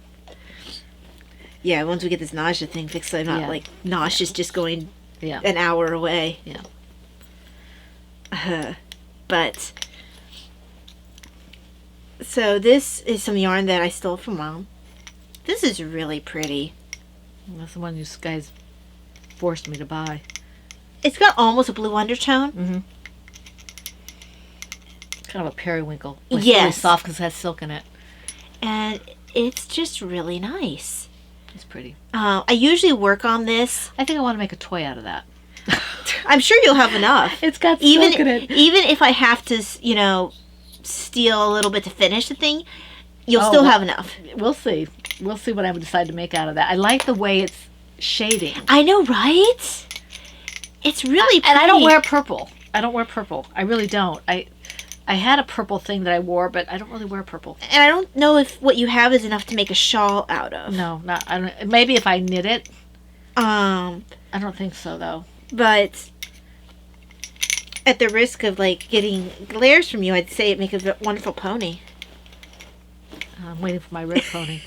Yeah, once we get this nausea thing fixed, so I'm not like nauseous just going an hour away. Yeah. But so this is some yarn that I stole from Mom. This is really pretty. That's the one you guys forced me to buy. It's got almost a blue undertone. Mm-hmm. Kind of a periwinkle. It's really soft because it has silk in it. And it's just really nice. It's pretty. I usually work on this. I think I want to make a toy out of that. I'm sure you'll have enough. It's got silk in it. Even if I have to, steal a little bit to finish the thing, you'll still have enough. We'll see. We'll see what I would decide to make out of that. I like the way it's shading. I know, right? It's really pretty. And I don't wear purple. I really don't. I had a purple thing that I wore, but I don't really wear purple. And I don't know if what you have is enough to make a shawl out of. No, not. I don't. Maybe if I knit it. I don't think so though. But at the risk of getting glares from you, I'd say it makes a wonderful pony. I'm waiting for my red pony.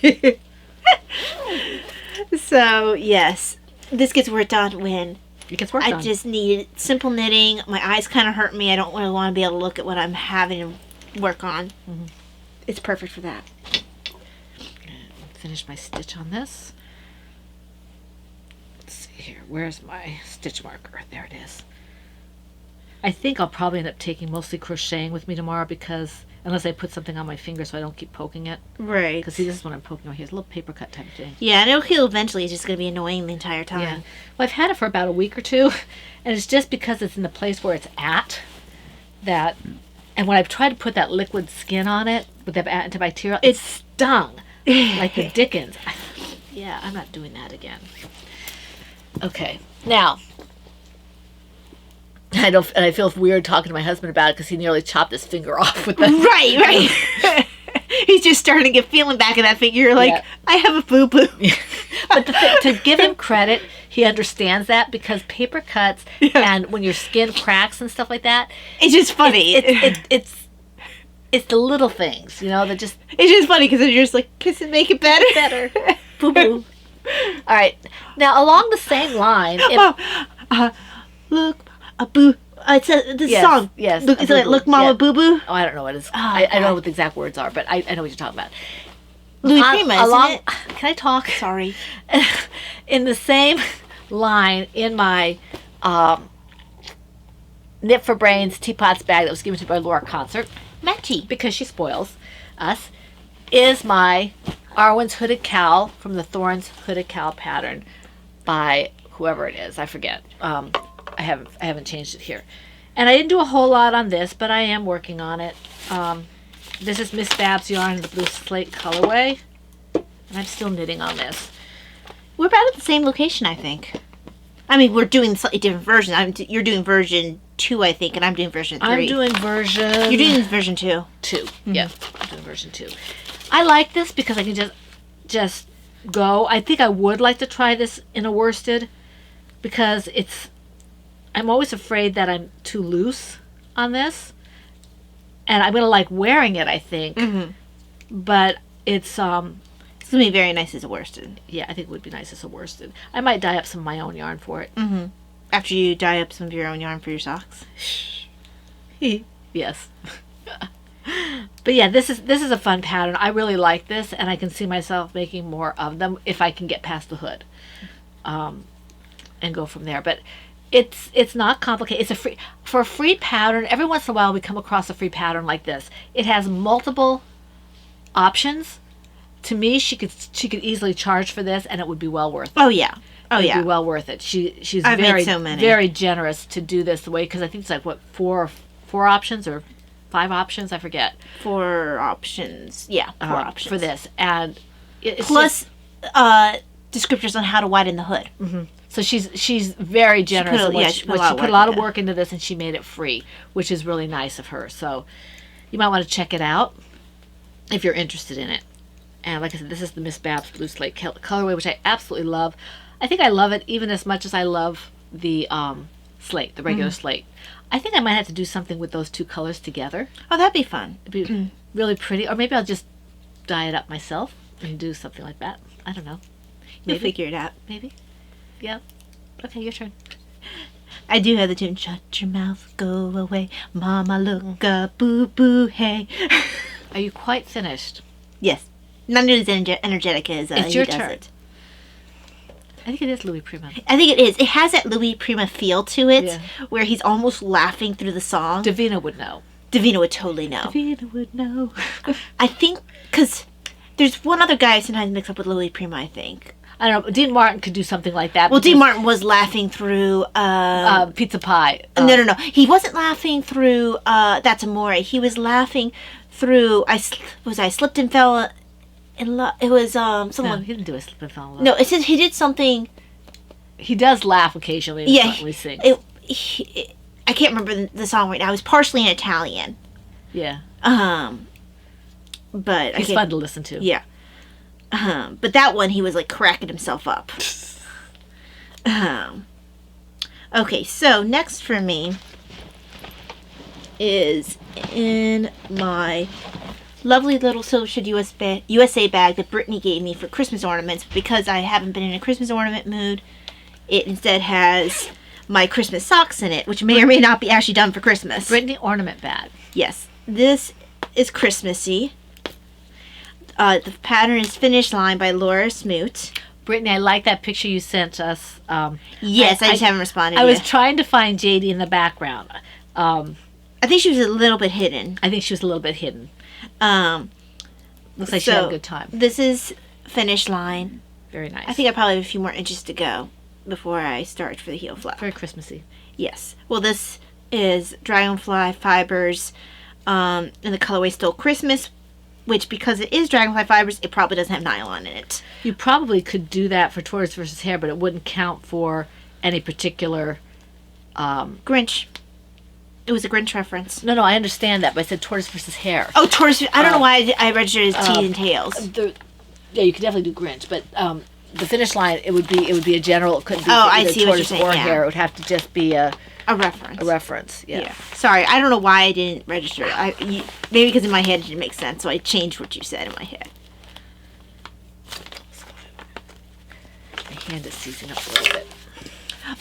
So yes, this gets worked on when It gets worked on. I just need simple knitting. My eyes kind of hurt me. I don't really want to be able to look at what I'm having to work on. Mm-hmm. It's perfect for that. Finish my stitch on this. Let's see here. Where's my stitch marker? There it is. I think I'll probably end up taking mostly crocheting with me tomorrow because unless I put something on my finger so I don't keep poking it. Right. Because see, this is what I'm poking on here. It's a little paper cut type of thing. Yeah, and it'll heal eventually. It's just going to be annoying the entire time. Yeah. Well, I've had it for about a week or two, and it's just because it's in the place where it's at that. And when I've tried to put that liquid skin on it with the antibacterial, it stung like the dickens. I'm not doing that again. Okay, now. I feel weird talking to my husband about it because he nearly chopped his finger off with that. Right. He's just starting to get feeling back in that finger. You're like, I have a boo-boo. But to give him credit, he understands that because paper cuts and when your skin cracks and stuff like that. It's just funny. It's the little things, that just... It's just funny because you're just like, kiss it, make it better. Boo-boo. All right. Now, along the same line... Look... A boo. It's the song. Yes. Look, is it Look Mama Boo Boo? Oh, I don't know what it is. I don't know what the exact words are, but I know what you're talking about. Louis Prima, isn't it? Can I talk? Sorry. In the same line in my Knit for Brains Teapots bag that was given to me by Laura Concert, Matchy, because she spoils us, is my Arwen's Hooded Cow from the Thorns Hooded Cow pattern by whoever it is. I forget. I haven't changed it here. And I didn't do a whole lot on this, but I am working on it. This is Miss Babs yarn in the blue slate colorway. And I'm still knitting on this. We're about at the same location, I think. I mean, we're doing slightly different versions. You're doing version 2, I think, and I'm doing version 3. I'm doing version... You're doing version 2. 2. Mm-hmm. Yeah, I'm doing version 2. I like this because I can just go. I think I would like to try this in a worsted because I'm always afraid that I'm too loose on this. And I'm going to like wearing it, I think. Mm-hmm. But it's going to be very nice as a worsted. Yeah, I think it would be nice as a worsted. I might dye up some of my own yarn for it. Mm-hmm. After you dye up some of your own yarn for your socks? Yes. But yeah, this is a fun pattern. I really like this, and I can see myself making more of them if I can get past the hood, and go from there. But it's not complicated. It's for a free pattern. Every once in a while, we come across a free pattern like this. It has multiple options. To me, she could easily charge for this, and it would be well worth it. Oh yeah. Oh It'd yeah. be well worth it. She's I've very made so many. very generous to do this the way, because I think it's like what four options or 5 options, I forget. 4 options. Yeah, 4 options for this, and it's plus descriptors on how to widen the hood. so she's very generous. She put She a lot put of a lot work of work into this, and she made it free, which is really nice of her. So you might want to check it out if you're interested in it. And like I said, this is the Miss Babs Blue Slate colorway, which I absolutely love. I think I love it even as much as I love the slate, the regular slate. I think I might have to do something with those 2 colors together. Oh, that'd be fun. It'd be really pretty. Or maybe I'll just dye it up myself and do something like that. I don't know. You'll figure it out. Maybe. Yeah. Okay, your turn. I do have the tune. Shut your mouth, go away, mama look up, boo boo hey. Are you quite finished? Yes. Not nearly as energetic as It's he your does turn. it. I think it is Louis Prima. I think it is. It has that Louis Prima feel to it, Yeah. where he's almost laughing through the song. Davina would know. Davina would totally know. Davina would know. I think, because there's one other guy I sometimes mix up with Louis Prima, I think. I don't know. Dean Martin could do something like that. Well, Dean Martin was laughing through... Pizza Pie. no. He wasn't laughing through That's Amore. He was laughing through... I slipped and fell in love. It was No, someone... he didn't do a slip and fall in love. No, it says he did something... He does laugh occasionally. Yeah, When he sings. I can't remember the song right now. It was partially in Italian. Yeah. But He's fun to listen to. Yeah. But that one, he was like cracking himself up. Okay, so next for me is in my lovely little Silvershed USA bag that Brittany gave me for Christmas ornaments. Because I haven't been in a Christmas ornament mood, it instead has my Christmas socks in it, which may or may not be actually done for Christmas. Brittany ornament bag. Yes, this is Christmassy. The pattern is Finish Line by Laura Smoot. Brittany, I like that picture you sent us. Yes, I just haven't responded I yet. was trying to find JD in the background. I think she was a little bit hidden. I think she was a little bit hidden. Looks like she So, had a good time. This is Finish Line. Very nice. I think I probably have a few more inches to go before I start for the heel flap. very Christmassy. Yes. Well, this is Dragonfly Fibers in the colorway Still Christmas, which, because it is Dragonfly Fibers, it probably doesn't have nylon in it. You probably could do that for Tortoise versus Hare, but it wouldn't count for any particular... Grinch. It was a Grinch reference. No, I understand that, but I said Tortoise versus Hare. Oh, Tortoise. I don't know why I registered as T and Tails. Yeah, you could definitely do Grinch, but the Finish Line, it would be a general. It couldn't be I either see what you're Tortoise saying, or yeah. Hare. It would have to just be a reference. reference. Yeah. Sorry, I don't know why I didn't register. Maybe because in my head it didn't make sense, so I changed what you said in my head. My hand is seizing up a little bit.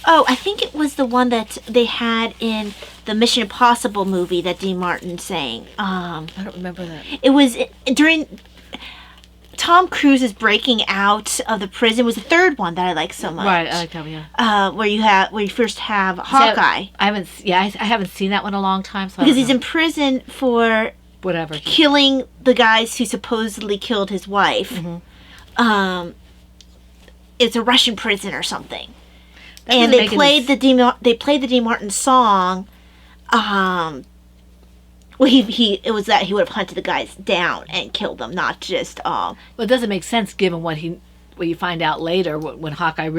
Oh, I think it was the one that they had in the Mission Impossible movie that Dean Martin sang. I don't remember that. It was during Tom Cruise's breaking out of the prison. Was the third one that I like so much. Right, I like that one, yeah. Where you first have Hawkeye. I haven't seen that one in a long time. So Because he's in prison for whatever. killing the guys who supposedly killed his wife. Mm-hmm. It's a Russian prison or something. That And doesn't they make played the Dean Martin song. Well, it was that he would have hunted the guys down and killed them, not just. Well, it doesn't make sense given what you find out later when Hawkeye's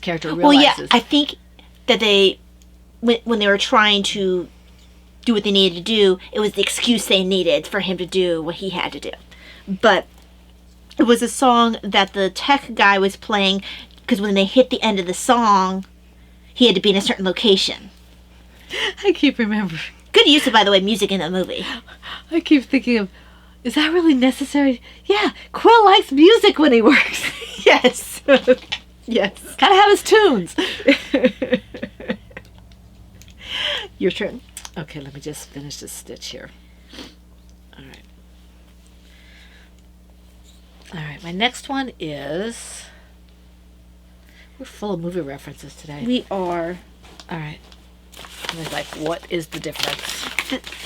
character realizes. Well, yeah, I think that when they were trying to do what they needed to do, it was the excuse they needed for him to do what he had to do. But it was a song that the tech guy was playing, because when they hit the end of the song, he had to be in a certain location. I keep remembering. Good use of, by the way, music in the movie. I keep thinking of, is that really necessary? Yeah, Quill likes music when he works. Yes. Yes. Gotta have his tunes. Your turn. Okay, let me just finish this stitch here. All right, my next one is... We're full of movie references today. We are. All right. And it's like, what is the difference?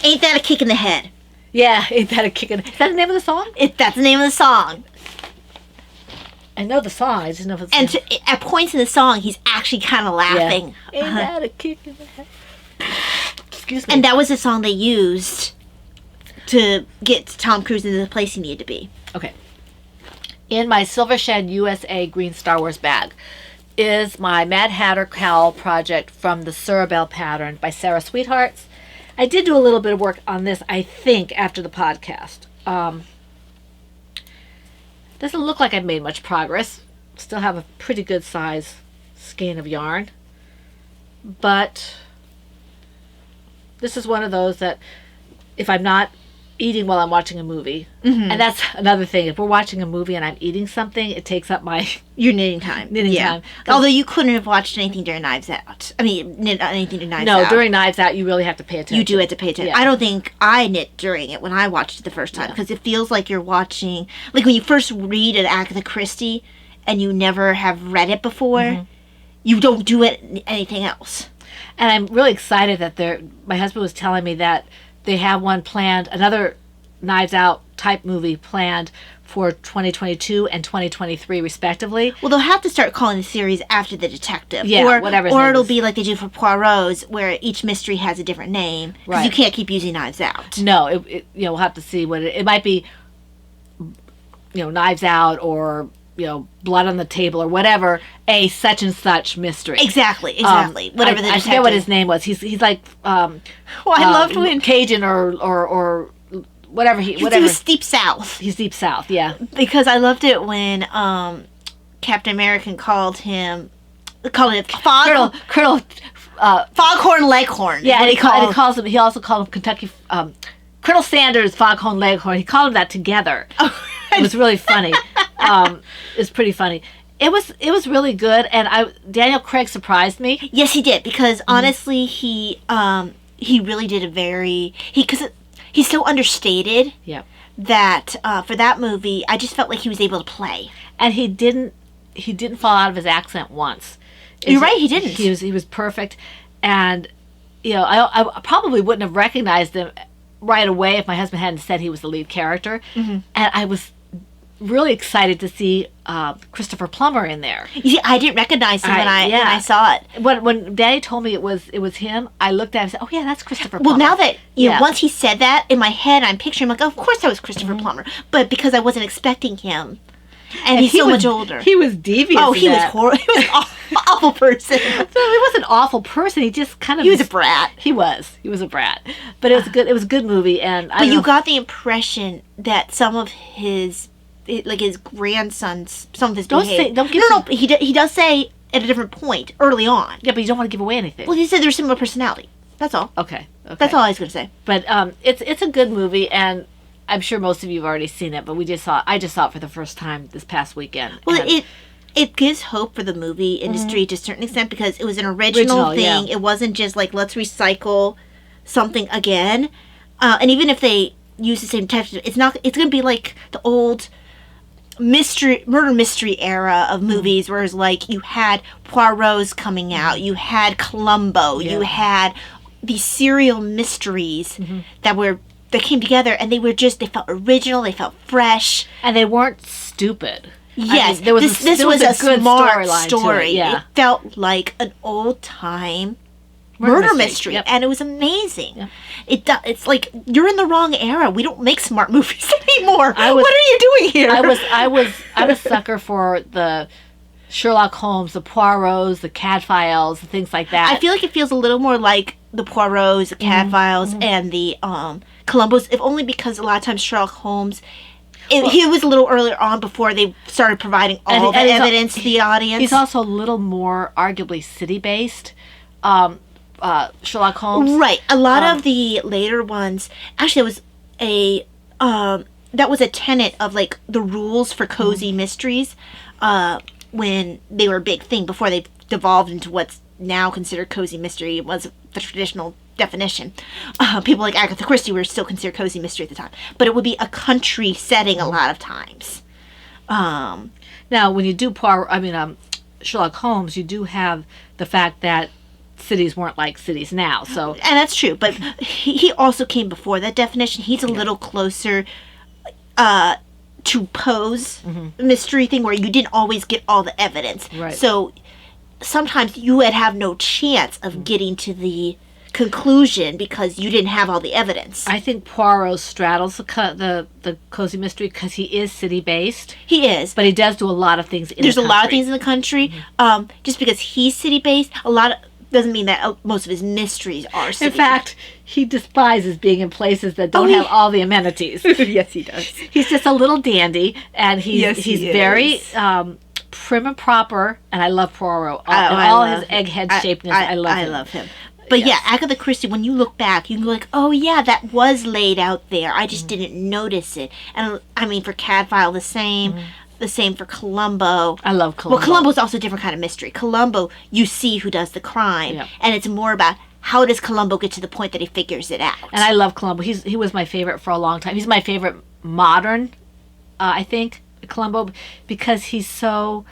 Ain't that a kick in the head? Yeah, ain't that a kick in... Is that the name of the song? That's the name of the song. I know the song. I just know if it's... And at points in the song, he's actually kind of laughing. Yeah. Ain't that a kick in the head? Excuse me. And that was the song they used to get Tom Cruise into the place he needed to be. Okay. In my Silver Shed USA green Star Wars bag is my Mad Hatter Cowl project from the Surabel pattern by Sarah Sweethearts. I did do a little bit of work on this, I think, after the podcast. Doesn't look like I've made much progress. Still have a pretty good size skein of yarn. But this is one of those that if I'm not eating while I'm watching a movie, and that's another thing. If we're watching a movie and I'm eating something, it takes up my Your knitting time. time. Although you couldn't have watched anything during Knives Out. I mean, knit anything during Knives Out. No, during Knives Out, you really have to pay attention. You do have to pay attention. Yeah. I don't think I knit during it when I watched it the first time because it feels like you're watching, like when you first read an Agatha Christie and you never have read it before, you don't do it anything else. And I'm really excited that my husband was telling me that they have one planned, another Knives Out type movie planned for 2022 and 2023 respectively. Well, they'll have to start calling the series after the detective. Yeah, or, whatever his Or name it'll is. be like they do for Poirot's, where each mystery has a different name. Because Right. you can't keep using Knives Out. No, we'll have to see what it might be. Knives Out or Blood on the Table or whatever. A such and such mystery. Exactly. Whatever the detective. I forget what his name was. He's like I loved when Cajun or whatever he whatever. was Deep South. He's Deep South, yeah. Because I loved it when Captain American called it Colonel Foghorn Leghorn. Yeah, is what he calls him. He also called him Kentucky Colonel Sanders Foghorn Leghorn. He called him that together. It was really funny. It's pretty funny. It was really good, and Daniel Craig surprised me. Yes, he did, because honestly, he really did because he's so understated. Yeah. That for that movie, I just felt like he was able to play. And he didn't fall out of his accent once. You're right, he didn't. He was perfect, and I probably wouldn't have recognized him right away if my husband hadn't said he was the lead character. And I was really excited to see Christopher Plummer in there. You see, I didn't recognize him when I saw it. When Daddy told me it was him, I looked at him and said, "Oh yeah, that's Christopher Plummer." Well, now that once he said that in my head, I'm picturing like, oh, of course that was Christopher Plummer, but because I wasn't expecting him, and he's so much older. He was devious. Oh, he was horrible. He was an awful person. So he was an awful person. He just kind of... He was a brat. He was a brat. But it was good. It was a good movie, and But you got the impression that some of his grandsons, some of his behavior... He does say at a different point, early on. Yeah, but you don't want to give away anything. Well, he said there's similar personality. That's all. Okay. That's all I was going to say. But it's a good movie, and I'm sure most of you have already seen it, but I just saw it for the first time this past weekend. Well, it gives hope for the movie industry to a certain extent because it was an original thing. Yeah. It wasn't just like, let's recycle something again. And even if they use the same text, it's going to be like the old murder mystery era of movies where it's like you had Poirot's coming out, you had Columbo, you had these serial mysteries that came together, and they felt original, they felt fresh, and they weren't stupid. Yes, I mean, this was a good smart story. It felt like an old time murder mystery, and it was amazing. Yep. It's like you're in the wrong era. We don't make smart movies anymore. What are you doing here? I'm a sucker for the Sherlock Holmes, the Poirots, the Cad Files, things like that. I feel like it feels a little more like the Poirots, the Cad Files, and the Columbos, if only because a lot of times Sherlock Holmes, he was a little earlier on before they started providing all the evidence to the audience. He's also a little more arguably city-based. Sherlock Holmes. Right. A lot of the later ones, actually, it was that was a tenet of like the rules for cozy mysteries when they were a big thing before they devolved into what's now considered cozy mystery. It was the traditional definition. People like Agatha Christie were still considered cozy mystery at the time, but it would be a country setting a lot of times. Now, when you do Sherlock Holmes, you do have the fact that cities weren't like cities now. So, and that's true. But he also came before that definition. He's a little closer to Poe's mystery thing, where you didn't always get all the evidence. Right. So sometimes you would have no chance of getting to the conclusion because you didn't have all the evidence. I think Poirot straddles the cozy mystery because he is city based. He is, but he does do a lot of things. There's a lot of things in the country. Just because he's city based, doesn't mean that most of his mysteries are city. In fact, he despises being in places that don't have all the amenities. Yes, he does. He's just a little dandy, and he's very prim and proper. And I love Poirot. All his egghead shapedness. I love him. But yeah, Agatha Christie, when you look back, you can go like, oh yeah, that was laid out there. I just didn't notice it. And I mean, for Cadfael, the same. The same for Columbo. I love Columbo. Well, Columbo's also a different kind of mystery. Columbo, you see who does the crime. And it's more about how does Columbo get to the point that he figures it out. And I love Columbo. He was my favorite for a long time. He's my favorite modern, I think, Columbo, because he's so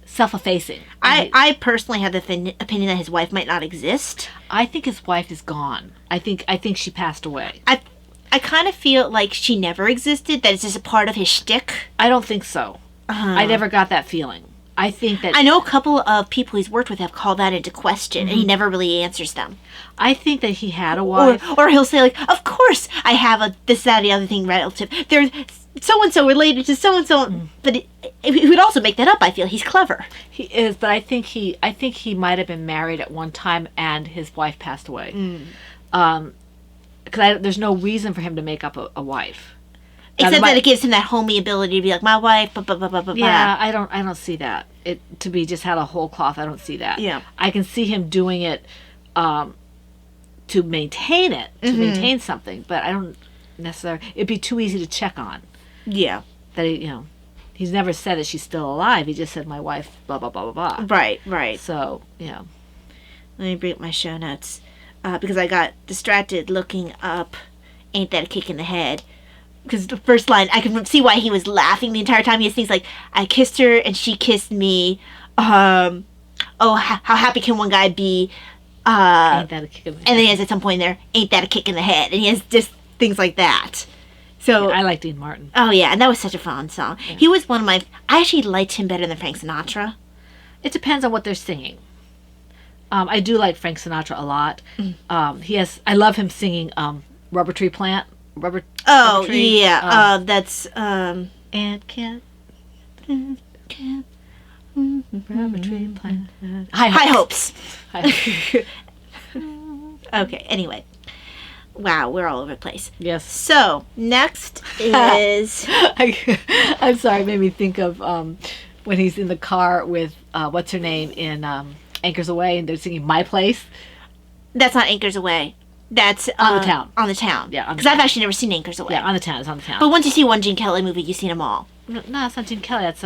self-effacing. I personally have the opinion that his wife might not exist. I think his wife is gone. I think she passed away. I kind of feel like she never existed, that it's just a part of his shtick. I don't think so. I never got that feeling. I think that... I know a couple of people he's worked with have called that into question, and he never really answers them. I think that he had a wife. Or he'll say, like, of course I have a this, that, the other thing relative. There's so-and-so related to so-and-so. But he would also make that up, I feel. He's clever. He is, but I think he might have been married at one time, and his wife passed away. Because there's no reason for him to make up a wife. Except that it gives him that homey ability to be like, my wife, Yeah, I don't see that. To be just had a whole cloth, I don't see that. Yeah. I can see him doing it to maintain something, but I don't necessarily... It'd be too easy to check on. Yeah. That he's never said that she's still alive. He just said, my wife, blah, blah, blah, blah, blah. Right. So, Let me bring up my show notes. Because I got distracted looking up Ain't That a Kick in the Head. Because the first line, I can see why he was laughing the entire time. He has things like, I kissed her and she kissed me. How happy can one guy be? Ain't that a kick in the head? And then he has at some point there, Ain't That a Kick in the Head? And he has just things like that. So I like Dean Martin. Oh yeah, and that was such a fun song. Yeah. He was I actually liked him better than Frank Sinatra. It depends on what they're singing. I do like Frank Sinatra a lot. I love him singing Rubber Tree Plant. Rubber Tree. Yeah. That's and can't Rubber Tree Plant. High Hopes. High Okay, anyway. Wow, we're all over the place. Yes. So, next is... I'm sorry, it made me think of when he's in the car with, what's her name, in Anchors Away, and they're singing My Place. That's not Anchors Away. That's... On the Town. On the Town. Yeah, because I've actually never seen Anchors Away. Yeah, On the Town. It's On the Town. But once you see one Gene Kelly movie, you've seen them all. No, it's not Gene Kelly. That's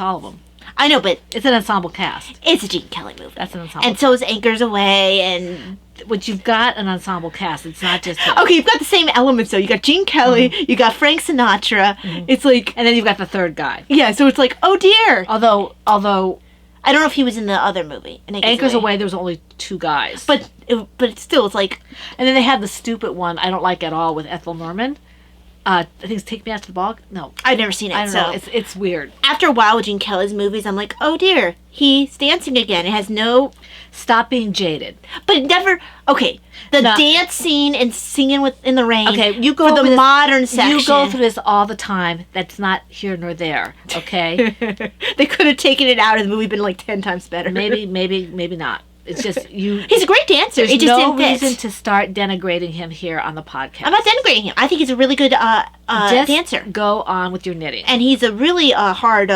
all of them. I know, but... It's an ensemble cast. It's a Gene Kelly movie. That's an ensemble And so is Anchors Away, and... But you've got an ensemble cast. It's not just... Okay, you've got the same elements, though. You got Gene Kelly, you got Frank Sinatra. It's like... And then you've got the third guy. Yeah, so it's like, oh dear! Although... I don't know if he was in the other movie. Anchors Away, there was only two guys. But still, it's like... And then they had the stupid one I don't like at all with Ethel Merman. I think it's Take Me Out to the Ball. No. I've never seen it, I don't know. It's weird. After a while with Gene Kelly's movies, I'm like, oh dear, he's dancing again. It has no... Stop being jaded. But it never... Okay, the dance scene and singing in the rain... Okay, you go for the modern section. You go through this all the time. That's not here nor there, okay? They could have taken it out and the movie been like 10 times better. Maybe not. It's just you... He's a great dancer. There's it just no didn't reason fit. to start denigrating him here on the podcast. I'm not denigrating him. I think he's a really good dancer. Go on with your knitting. And he's a really hard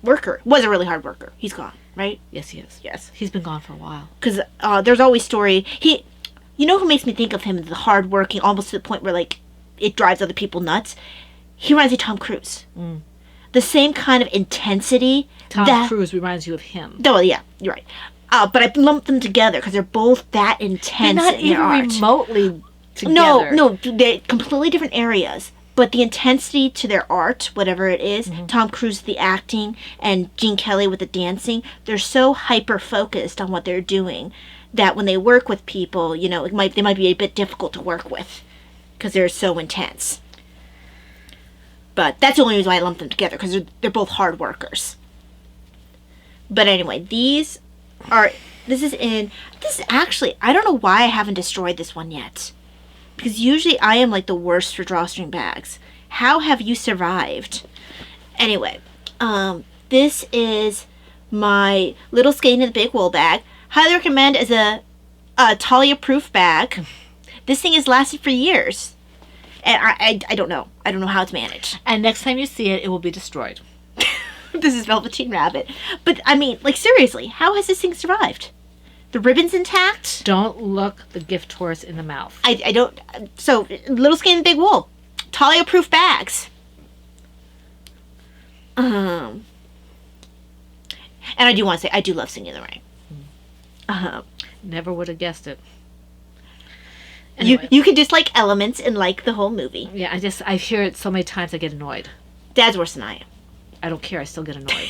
worker. Was a really hard worker. He's gone, right? Yes, he is. Yes. He's been gone for a while. Because there's always story... You know who makes me think of him, the hardworking, almost to the point where, like, it drives other people nuts? He reminds me of Tom Cruise. The same kind of intensity. Tom Cruise reminds you of him. Oh, yeah, you're right. But I lumped them together because they're both that intense They're not in their art. even remotely together. No, they're completely different areas. But the intensity to their art, whatever it is, Tom Cruise with the acting and Gene Kelly with the dancing, they're so hyper-focused on what they're doing that when they work with people, you know, they might be a bit difficult to work with because they're so intense. But that's the only reason why I lump them together, because they're both hard workers. But anyway, this is actually, I don't know why I haven't destroyed this one yet. Because usually I am like the worst for drawstring bags. How have you survived? Anyway, this is my Little Skein in the Big Wool bag. Highly recommend as a Talia-proof bag. This thing has lasted for years. And I don't know. I don't know how it's managed. And next time you see it, it will be destroyed. This is Velveteen Rabbit. But, I mean, like, seriously, how has this thing survived? The ribbon's intact? Don't look the gift horse in the mouth. I don't... So, Little Skein and Big Wool. Talia-proof bags. And I do want to say, I do love Singing in the Rain. Never would have guessed it. Anyway. You can dislike elements and like the whole movie. Yeah, I hear it so many times I get annoyed. Dad's worse than I am. I don't care. I still get annoyed.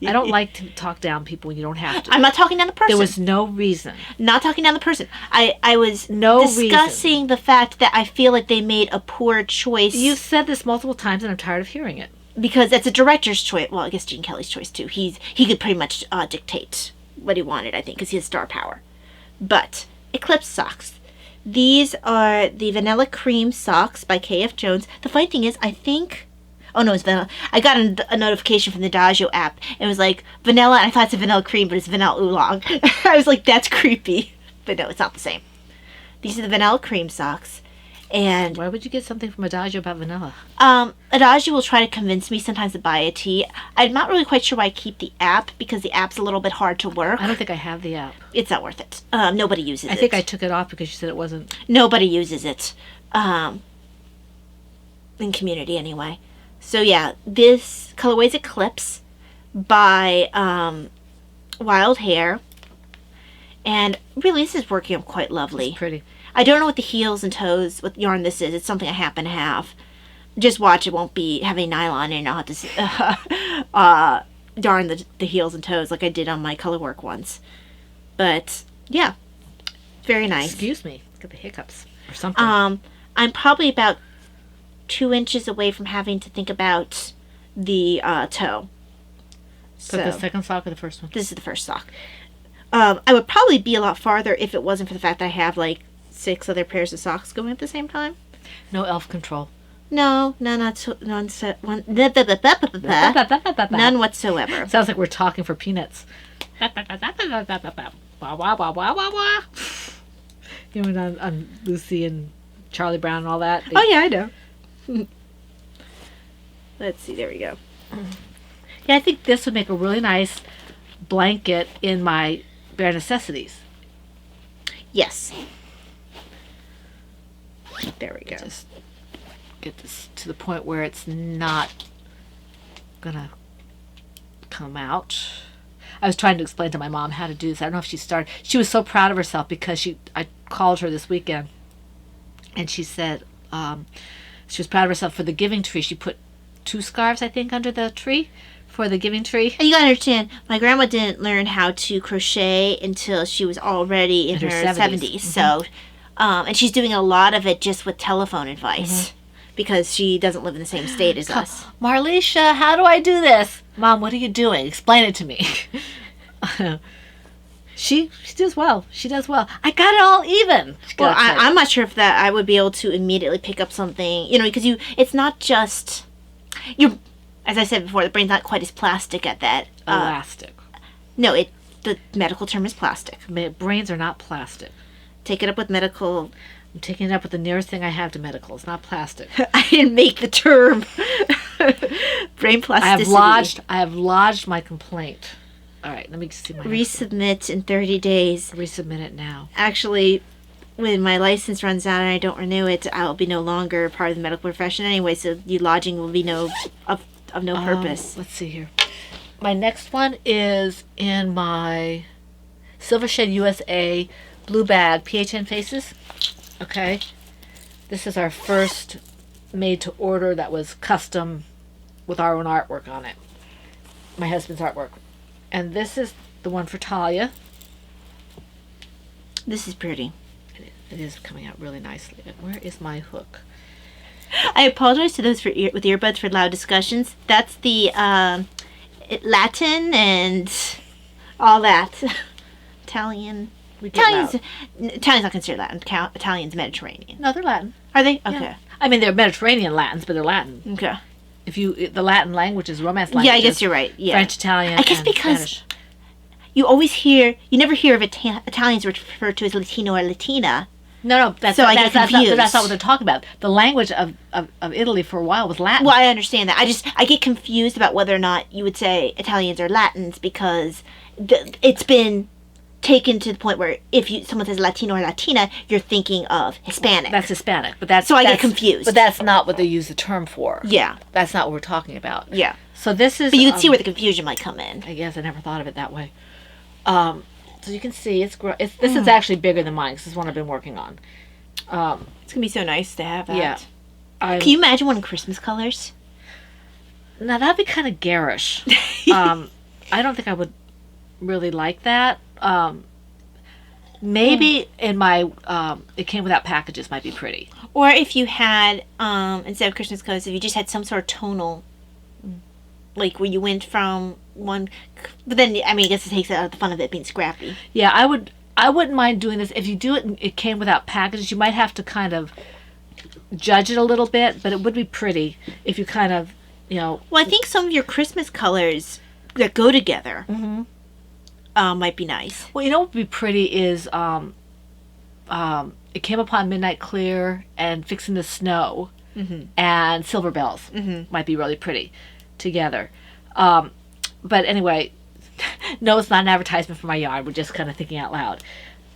I don't like to talk down people when you don't have to. I'm not talking down the person. There was no reason. Not talking down the person. I was discussing the fact that I feel like they made a poor choice. You've said this multiple times, and I'm tired of hearing it. Because that's a director's choice. Well, I guess Gene Kelly's choice, too. He could pretty much dictate what he wanted, I think, because he has star power. But, Eclipse socks. These are the Vanilla Cream socks by K.F. Jones. The funny thing is, I think... Oh, no, it's vanilla. I got a notification from the Adagio app. It was like, vanilla, and I thought it's a vanilla cream, but it's vanilla oolong. I was like, that's creepy. But no, it's not the same. These are the Vanilla Cream socks. And why would you get something from Adagio about vanilla? Adagio will try to convince me sometimes to buy a tea. I'm not really quite sure why I keep the app, because the app's a little bit hard to work. I don't think I have the app. It's not worth it. Nobody uses it. I think I took it off because you said it wasn't. Nobody uses it. In community, anyway. So yeah, this colorway's Eclipse by Wild Hair. And really, this is working out quite lovely. It's pretty. I don't know what the heels and toes, what yarn this is. It's something I happen to have. Just watch, it won't be have any nylon in it. I'll have to darn the heels and toes like I did on my colorwork ones. But, yeah. Very nice. Excuse me. Got the hiccups or something. I'm probably about 2 inches away from having to think about the toe. So the second sock or the first one? This is the first sock. I would probably be a lot farther if it wasn't for the fact that I have like 6 other pairs of socks going at the same time. No elf control. No, none whatsoever. Sounds like we're talking for peanuts. You know, on Lucy and Charlie Brown and all that. Oh yeah, I know. Let's see. There we go. Yeah, I think this would make a really nice blanket in my bare necessities. Yes. There we go. Just get this to the point where it's not gonna come out. I was trying to explain to my mom how to do this. I don't know if she started. She was so proud of herself because I called her this weekend, and she said she was proud of herself for the giving tree. She put 2 scarves, I think, under the tree for the giving tree. And you gotta understand, my grandma didn't learn how to crochet until she was already in her 70s. Mm-hmm. So, and she's doing a lot of it just with telephone advice. Mm-hmm. Because she doesn't live in the same state as us. Marlisha, how do I do this? Mom, what are you doing? Explain it to me. She does well. She does well. I got it all even. Well, I'm not sure if that I would be able to immediately pick up something, because it's not just, as I said before, the brain's not quite as plastic at that. Elastic. No, the medical term is plastic. Brains are not plastic. Take it up with medical. I'm taking it up with the nearest thing I have to medical. It's not plastic. I didn't make the term. Brain plasticity. I have lodged my complaint. All right, let me see my resubmit in 30 days. Resubmit it now. Actually, when my license runs out and I don't renew it, I'll be no longer part of the medical profession anyway, so the lodging will be of no purpose. Let's see here. My next one is in my Silver Shade USA blue bag, PHN Faces. Okay. This is our first made to order that was custom with our own artwork on it. My husband's artwork. And this is the one for Talia. This is pretty. It is coming out really nicely. Where is my hook? I apologize to those with earbuds for loud discussions. That's the Latin and all that. Italian. Italian's not considered Latin. Italian's Mediterranean. No, they're Latin. Are they? Okay. Yeah. I mean, they're Mediterranean Latins, but they're Latin. Okay. The Latin language is Romance language. Yeah, I guess you're right. Yeah. French, Italian, I guess and because Spanish. you never hear of Italians referred to as Latino or Latina. No, that's So not, I get that's confused. not what they're talking about. The language of Italy for a while was Latin. Well, I understand that. I get confused about whether or not you would say Italians or Latins because it's been taken to the point where if someone says Latino or Latina, you're thinking of Hispanic. That's Hispanic, but that's So I get confused. But that's not what they use the term for. Yeah. That's not what we're talking about. Yeah. So this is. But you can see where the confusion might come in. I guess I never thought of it that way. So you can see this is actually bigger than mine. 'Cause this is one I've been working on. It's gonna be so nice to have that. Yeah. Can you imagine one in Christmas colors? Now that'd be kind of garish. I don't think I would really like that. Maybe in my it came without packages might be pretty. Or if you had instead of Christmas colors, if you just had some sort of tonal, like where you went from one. But then I mean, I guess it takes out the fun of it being scrappy. Yeah, I wouldn't mind doing this. If you do it and it came without packages, you might have to kind of judge it a little bit, but it would be pretty if you kind of, Well, I think some of your Christmas colors that go together might be nice. Well, what would be pretty is It Came Upon Midnight Clear and Fixing the Snow and Silver Bells might be really pretty together. But anyway, no, it's not an advertisement for my yard. We're just kind of thinking out loud.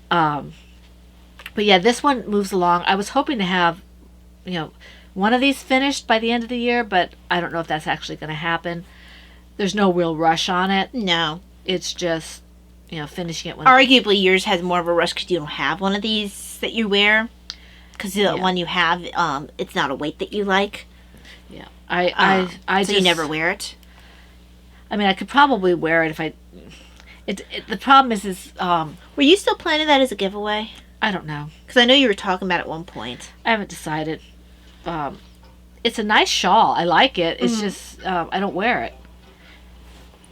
But yeah, this one moves along. I was hoping to have, one of these finished by the end of the year, but I don't know if that's actually going to happen. There's no real rush on it. No. It's just, finishing it when... Arguably, yours has more of a rush because you don't have one of these that you wear. Because the one you have, it's not a weight that you like. Yeah. I so you never wear it? I mean, I could probably wear it if I... the problem is... Were you still planning that as a giveaway? I don't know. Because I know you were talking about it at one point. I haven't decided. It's a nice shawl. I like it. It's just, I don't wear it.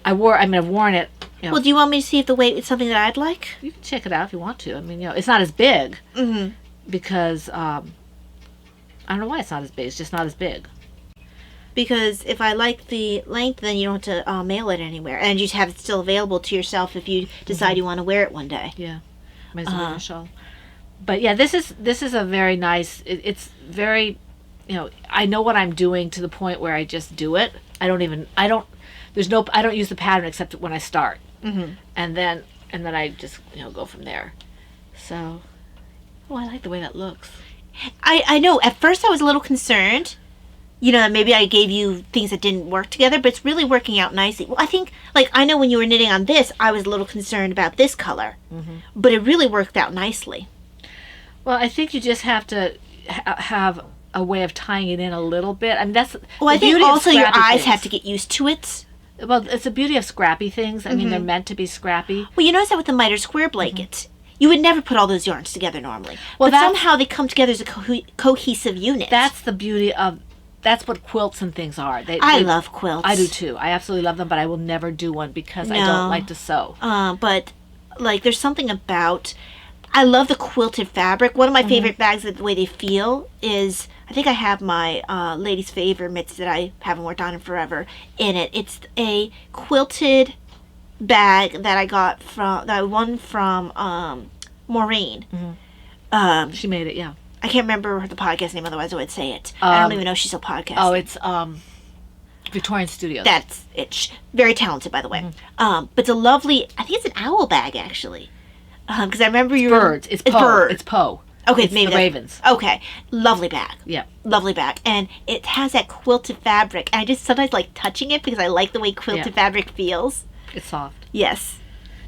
I've worn it. Well, do you want me to see if the weight is something that I'd like? You can check it out if you want to. I mean, it's not as big. Because, I don't know why it's not as big. It's just not as big. Because if I like the length, then you don't have to mail it anywhere. And you have it still available to yourself if you decide you want to wear it one day. Yeah. Might as well wear a shawl. But yeah, this is a very nice, it's very, I know what I'm doing to the point where I just do it. I don't use the pattern except when I start. And then I just, go from there. So, I like the way that looks. I know. At first I was a little concerned. Maybe I gave you things that didn't work together, but it's really working out nicely. Well, I think, I know when you were knitting on this, I was a little concerned about this color. But it really worked out nicely. Well, I think you just have to have a way of tying it in a little bit. I mean, that's... Well, I think also your eyes have to get used to it. Well, it's the beauty of scrappy things. I mean, they're meant to be scrappy. Well, you notice that with the miter square blanket. You would never put all those yarns together normally. Well, but somehow they come together as a cohesive unit. That's the beauty of... That's what quilts and things are. I love quilts. I do too. I absolutely love them, but I will never do one because I don't like to sew. But, there's something about... I love the quilted fabric. One of my favorite bags, the way they feel, is... I think I have my Lady's Favor mitts that I haven't worked on in forever in it. It's a quilted bag that I won from Maureen. She made it, yeah. I can't remember the podcast name, otherwise I would say it. I don't even know if she's still podcasting. Oh, it's Victorian Studios. That's it. Very talented, by the way. But it's a lovely... I think it's an owl bag, actually. Because I remember you... Birds. It's Poe. It's Poe. Okay, it's maybe the ravens. Okay, lovely bag. Yeah, lovely bag, and it has that quilted fabric. And I just sometimes like touching it because I like the way quilted fabric feels. It's soft. Yes.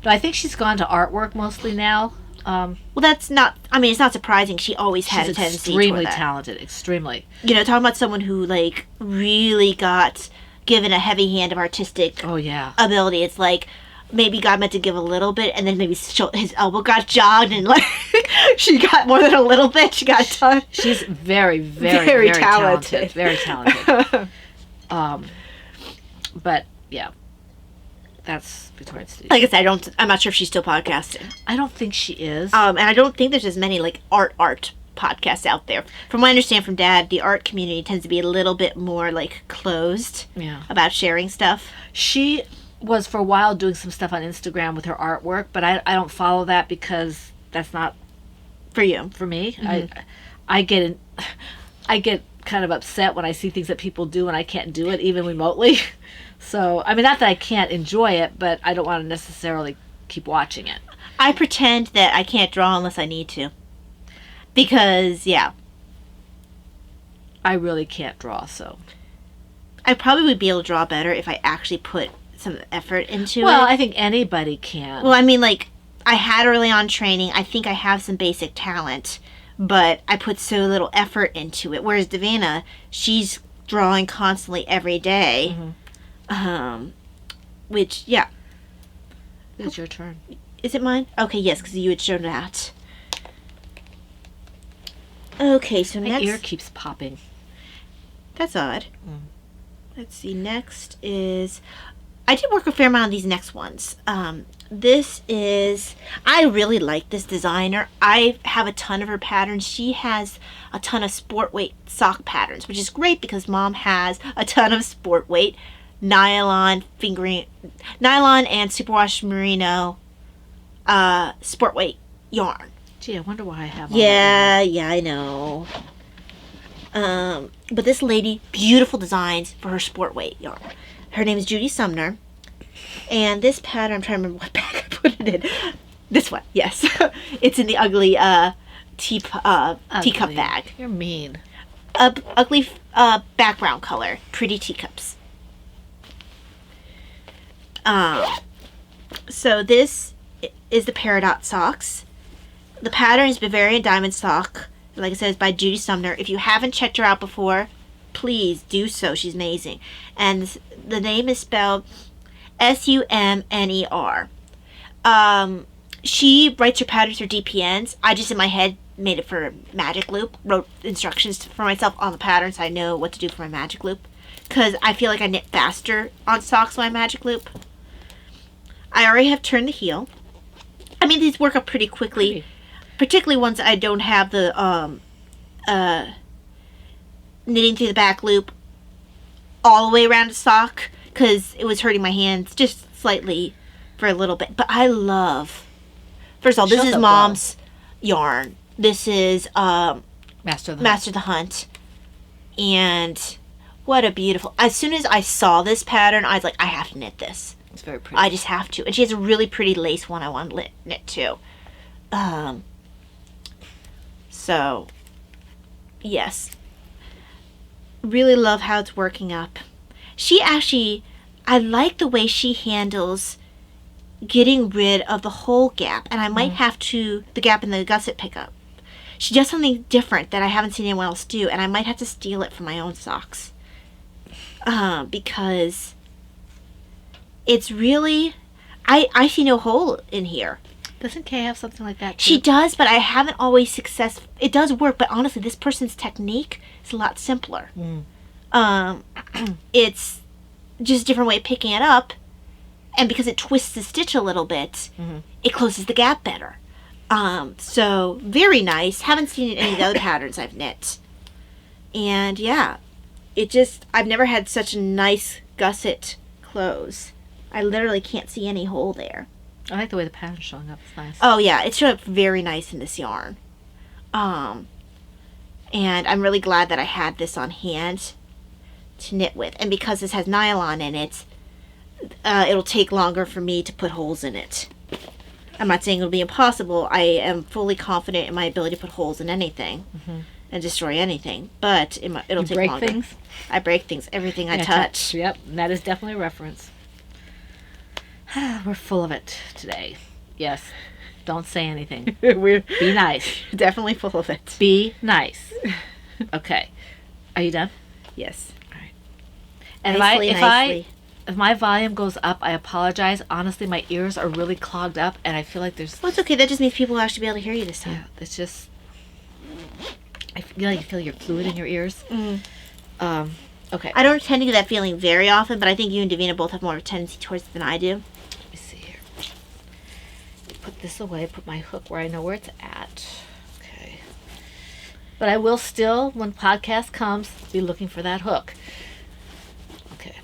No, I think she's gone to artwork mostly now. Well, that's not. I mean, it's not surprising. She always had a She's tendency extremely toward that. talented. Extremely. You know, talking about someone who like really got given a heavy hand of artistic Oh yeah. ability. It's like maybe God meant to give a little bit, and then maybe his elbow got jogged, and like she got more than a little bit. She got done. She's very, very, Very very talented. talented. Very talented. But yeah, that's Victorian Studio. Like I said, I'm not sure if she's still podcasting. I don't think she is. And I don't think there's as many like art podcasts out there. From what I understand from Dad, the art community tends to be a little bit more like closed Yeah. about sharing stuff. She was for a while doing some stuff on Instagram with her artwork, but I don't follow that because that's not For you. for me. I get kind of upset when I see things that people do and I can't do it even remotely. So, I mean, not that I can't enjoy it, but I don't want to necessarily keep watching it. I pretend that I can't draw unless I need to. Because, yeah, I really can't draw, so. I probably would be able to draw better if I actually put some effort into Well, it. I think anybody can. Well, I mean, like, I had early on training. I think I have some basic talent, but I put so little effort into it. Whereas Davina, she's drawing constantly every day. Which, yeah. It's your turn. Is it mine? Okay, yes, because you had shown that. Okay, so My next... ear keeps popping. That's odd. Let's see, next is... I did work a fair amount on these next ones. This is... I really like this designer. I have a ton of her patterns. She has a ton of sport weight sock patterns, which is great because Mom has a ton of sport weight nylon and superwash merino sport weight yarn. Gee, I wonder why I have all that. Yeah, I know. But this lady, beautiful designs for her sport weight yarn. Her name is Judy Sumner. And this pattern, I'm trying to remember what bag I put it in. This one, yes. It's in the ugly teacup bag. You're mean. Ugly background color. Pretty teacups. So this is the Peridot Socks. The pattern is Bavarian Diamond Sock. Like I said, it's by Judy Sumner. If you haven't checked her out before, please do so. She's amazing. And the name is spelled Sumner. She writes her patterns for DPNs. I just in my head made it for Magic Loop. Wrote instructions for myself on the pattern so I know what to do for my Magic Loop. Because I feel like I knit faster on socks when I Magic Loop. I already have turned the heel. I mean, these work up pretty quickly. Pretty. Particularly ones I don't have the knitting through the back loop all the way around the sock because it was hurting my hands just slightly for a little bit. But I love, first of all, this is Mom's yarn. This is Master of the Hunt. And what a beautiful, as soon as I saw this pattern, I was like, I have to knit this. It's very pretty. I just have to. And she has a really pretty lace one I want to knit too. So, yes. Really love how it's working up. She actually, I like the way she handles getting rid of the whole gap. And I might have to, the gap in the gusset pickup. She does something different that I haven't seen anyone else do. And I might have to steal it for my own socks. Because it's really, I see no hole in here. Doesn't Kay have something like that too? She does, but I haven't always it does work, but honestly, this person's technique is a lot simpler. It's just a different way of picking it up, and because it twists the stitch a little bit, it closes the gap better. So, very nice. Haven't seen it in any of the other patterns I've knit. And yeah, I've never had such a nice gusset close. I literally can't see any hole there. I like the way the pattern's showing up. It's nice. Oh yeah, it's showing up very nice in this yarn. And I'm really glad that I had this on hand to knit with. And because this has nylon in it, it'll take longer for me to put holes in it. I'm not saying it'll be impossible. I am fully confident in my ability to put holes in anything and destroy anything. But it'll take break longer. Things? I break things. Everything I touch. Yep, and that is definitely a reference. We're full of it today. Yes. Don't say anything. We're Be nice. definitely full of it. Be nice. Okay. Are you done? Yes. All right. And Nicely. if my volume goes up, I apologize. Honestly, my ears are really clogged up, and I feel like there's... Well, it's okay. That just means people will actually be able to hear you this time. Yeah, it's just... I feel like you feel your fluid in your ears. Okay. I don't tend to get that feeling very often, but I think you and Davina both have more of a tendency towards it than I do. Let me see here. Put this away. Put my hook where I know where it's at. Okay. But I will still, when podcast comes, be looking for that hook. Okay.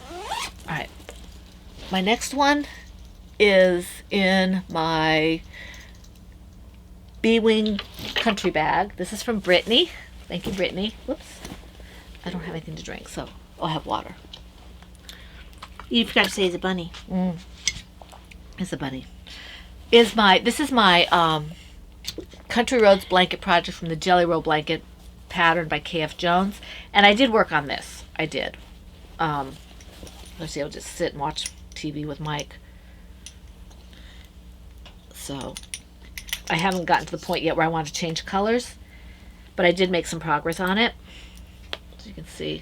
All right. My next one is in my B-Wing country bag. This is from Brittany. Thank you, Brittany. Whoops. I don't have anything to drink, so I'll have water. You forgot to say he's a bunny. It's a bunny. This is my Country Roads blanket project from the Jelly Roll blanket pattern by K.F. Jones. And I did work on this. I did. Let's see, I'll just sit and watch TV with Mike. So, I haven't gotten to the point yet where I want to change colors. But I did make some progress on it. As you can see.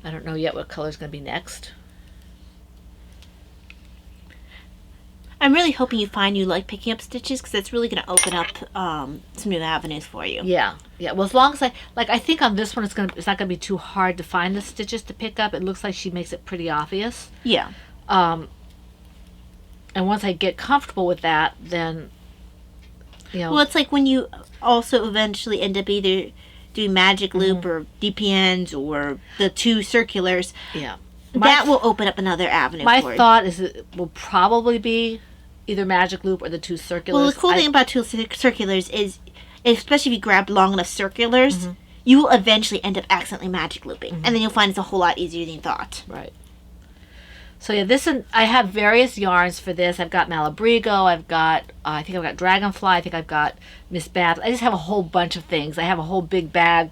I don't know yet what color is going to be next. I'm really hoping you find you like picking up stitches because that's really going to open up some new avenues for you. Yeah. Well, as long as I think on this one it's not going to be too hard to find the stitches to pick up. It looks like she makes it pretty obvious. Yeah. And once I get comfortable with that, then, you know. Well, it's like when you also eventually end up either doing magic loop or DPNs or the two circulars. Yeah. That will open up another avenue for you. My thought is it will probably be either magic loop or the two circulars. Well, the cool thing about two circulars is, especially if you grab long enough circulars, you will eventually end up accidentally magic looping. And then you'll find it's a whole lot easier than you thought. Right. So yeah, I have various yarns for this. I've got Malabrigo, I think I've got Dragonfly, I think I've got Miss Babs. I just have a whole bunch of things. I have a whole big bag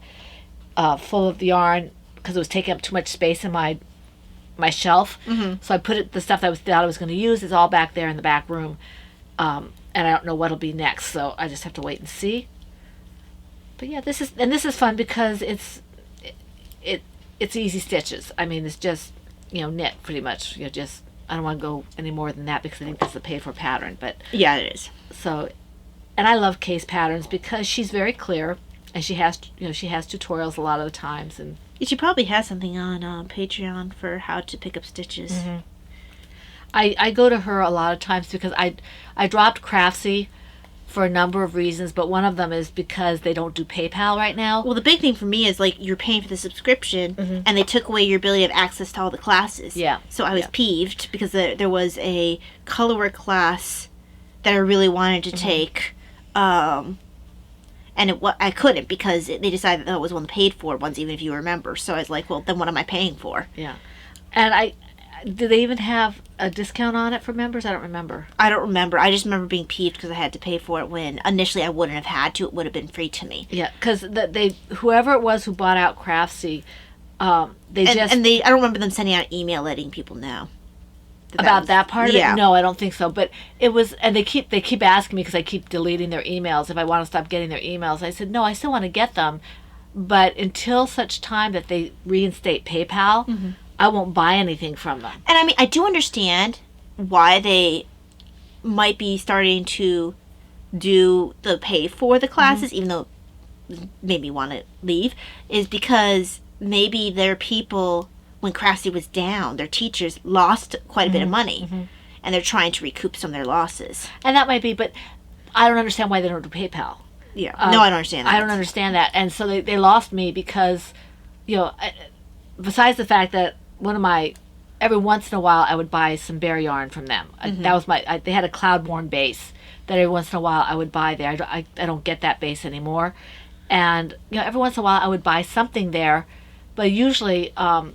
full of yarn because it was taking up too much space in my shelf. So I put the stuff that I thought I was going to use is all back there in the back room. And I don't know what'll be next, so I just have to wait and see. But yeah, this is fun because it's easy stitches. I mean, it's just, knit pretty much. Just, I don't want to go any more than that because I think this is a paid for pattern, but yeah, it is. So, and I love Kay's patterns because she's very clear and she has tutorials a lot of the times, and she probably has something on Patreon for how to pick up stitches. I go to her a lot of times because I dropped Craftsy for a number of reasons, but one of them is because they don't do PayPal right now. Well, the big thing for me is like you're paying for the subscription and they took away your ability of access to all the classes. Yeah. So I was peeved because there was a colorwork class that I really wanted to take. And I couldn't because they decided that it was one of the paid for ones, even if you remember. So I was like, well, then what am I paying for? Yeah. And do they even have a discount on it for members? I don't remember. I don't remember. I just remember being peeved because I had to pay for it when initially I wouldn't have had to. It would have been free to me. Yeah, because whoever it was who bought out Craftsy, I don't remember them sending out an email letting people know. That part of yeah. it? No, I don't think so. But it was, and they keep asking me because I keep deleting their emails if I want to stop getting their emails. I said, no, I still want to get them, but until such time that they reinstate PayPal, I won't buy anything from them. And I mean, I do understand why they might be starting to do the pay for the classes, even though it made me want to leave, is because maybe their people, when Craftsy was down, their teachers lost quite a bit of money, and they're trying to recoup some of their losses. And that might be, but I don't understand why they don't do PayPal. Yeah, no, I don't understand that. I don't understand that. And so they lost me because, besides the fact that every once in a while I would buy some bear yarn from them. That was they had a Cloudborne base that every once in a while I would buy there. I don't get that base anymore. And, every once in a while I would buy something there, but usually, I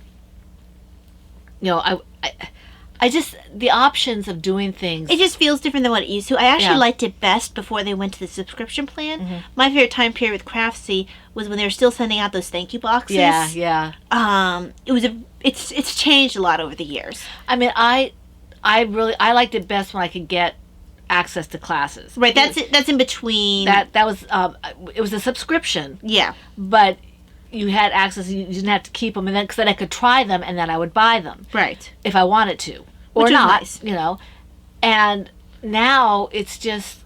just, the options of doing things. It just feels different than what it used to. I actually liked it best before they went to the subscription plan. My favorite time period with Craftsy was when they were still sending out those thank you boxes. Yeah. It's changed a lot over the years. I mean, I I liked it best when I could get access to classes. Right, that's in between. That was it was a subscription. Yeah. But you had access. You didn't have to keep them, and then because then I could try them, and then I would buy them. Right. If I wanted to, or Which was not, nice. you know. And now it's just,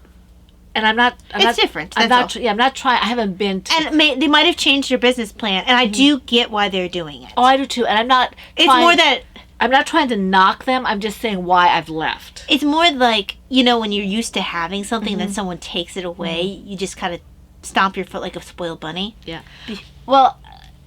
and I'm not. It's different. I'm That's not. all. Yeah, I'm not trying. I haven't been. And they might have changed their business plan, and I do get why they're doing it. Oh, I do too. And I'm not. It's more that I'm not trying to knock them. I'm just saying why I've left. it's more like, you know, when you're used to having something, then someone takes it away, you just kind of stomp your foot like a spoiled bunny. Yeah. Well,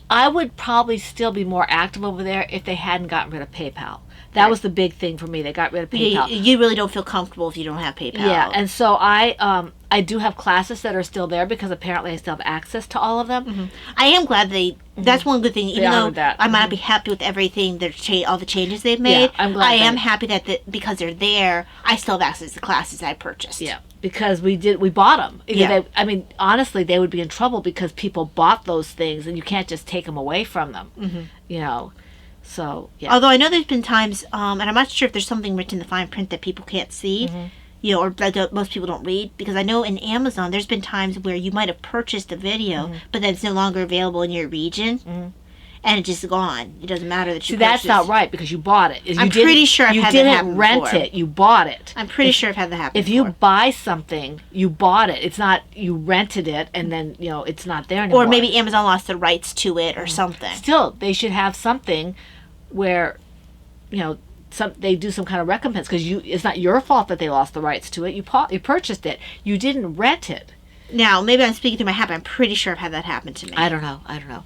I would probably still be more active over there if they hadn't gotten rid of PayPal. That was the big thing for me. They got rid of PayPal. You really don't feel comfortable if you don't have PayPal. Yeah, and so I do have classes that are still there because apparently I still have access to all of them. I am glad that's one good thing. Even though honored that. I might not be happy with everything, all the changes they've made, I'm glad I am that- happy that because they're there, I still have access to classes I purchased. Yeah, because we bought them. Yeah. I mean, honestly, they would be in trouble because people bought those things and you can't just take them away from them. You know, so yeah. Although I know there's been times, and I'm not sure if there's something written in the fine print that people can't see, you know, or that most people don't read. Because I know in Amazon, there's been times where you might have purchased a video, but then it's no longer available in your region, and it's just gone. It doesn't matter that you. See, that's purchased. not right because you bought it. I'm pretty sure I've you had that didn't happen rent before. it. You bought it. I'm pretty sure I've had that happen. If you before. buy something, you bought it. It's not you rented it and then it's not there anymore. Or maybe Amazon lost the rights to it or something. Still, they should have something where they do some kind of recompense because it's not your fault that they lost the rights to it. You purchased it. You didn't rent it. Now, maybe I'm speaking through my hat, but I'm pretty sure I've had that happen to me. I don't know.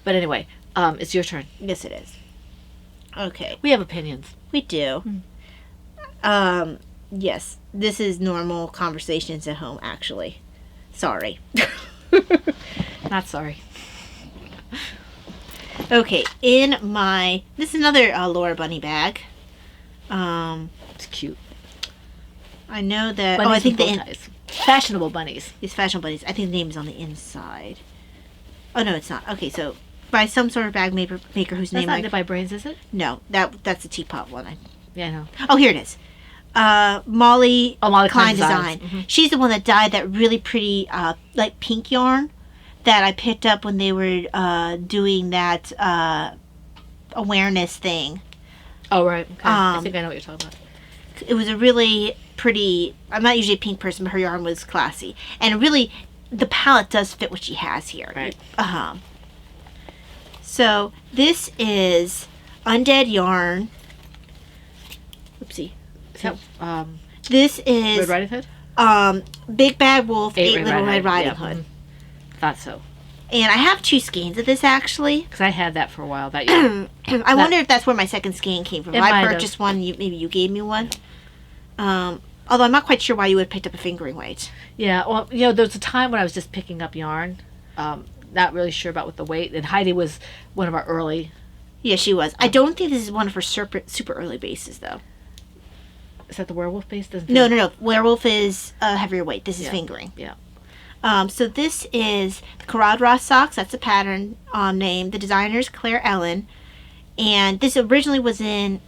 But anyway, it's your turn. Yes, it is. Okay. We have opinions. We do. Yes, this is normal conversations at home, actually. Sorry. Not sorry. Okay, this is another Laura Bunny bag. It's cute. I know that, Bunnies I think with bow ties. Fashionable bunnies. It's Fashion Bunnies. I think the name is on the inside. Oh, no, it's not. Okay, so by some sort of bag maker whose That's name not knit by Brains, is it? No, that's the teapot one. Yeah, I know. Oh, here it is. Molly Klein Designs. Design. She's the one that dyed that really pretty, like pink yarn that I picked up when they were doing that awareness thing. Oh, right. Okay. I think I know what you're talking about. It was a really pretty. I'm not usually a pink person, but her yarn was classy, and really, the palette does fit what she has here. Right. So this is Undead yarn. Oopsie. Is that This is Red Riding Hood? Big Bad Wolf, Eight Little Red Riding Yeah. Hood. Thought so. And I have 2 skeins of this, actually. Because I had that for a while. That year. I wonder if that's where my second skein came from. It I might have. purchased one, maybe you gave me one. Although I'm not quite sure why you would have picked up a fingering weight. Yeah, well, there was a time when I was just picking up yarn. Not really sure about what the weight. And Heidi was one of our early. Yeah, she was. I don't think this is one of her super early bases, though. Is that the werewolf base? No. Werewolf is heavier weight. This is Yeah. fingering. Yeah. So this is the Corrad Raw Socks. That's the pattern name. The designer is Claire Ellen. And this originally was in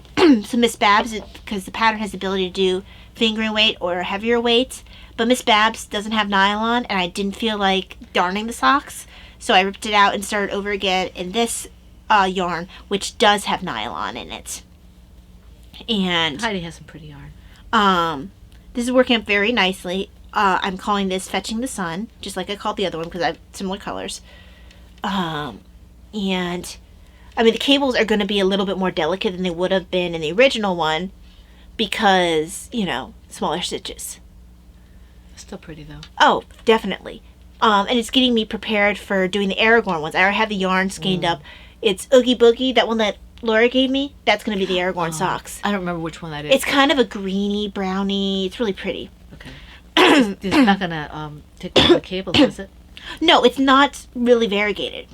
some Miss Babs because the pattern has the ability to do fingering weight or heavier weights. But Miss Babs doesn't have nylon, and I didn't feel like darning the socks. So I ripped it out and started over again in this yarn, which does have nylon in it. And Heidi has some pretty yarn. this is working up very nicely. I'm calling this Fetching the Sun, just like I called the other one because I have similar colors. And I mean, the cables are going to be a little bit more delicate than they would have been in the original one because, smaller stitches. Still pretty though. Oh, definitely. And it's getting me prepared for doing the Aragorn ones. I already have the yarn skeined up. It's Oogie Boogie, that one that Laura gave me. That's going to be the Aragorn socks. I don't remember which one that is. It's kind of a greeny, browny. It's really pretty. Okay. It's not going to take off the cables, is it? No, it's not really variegated.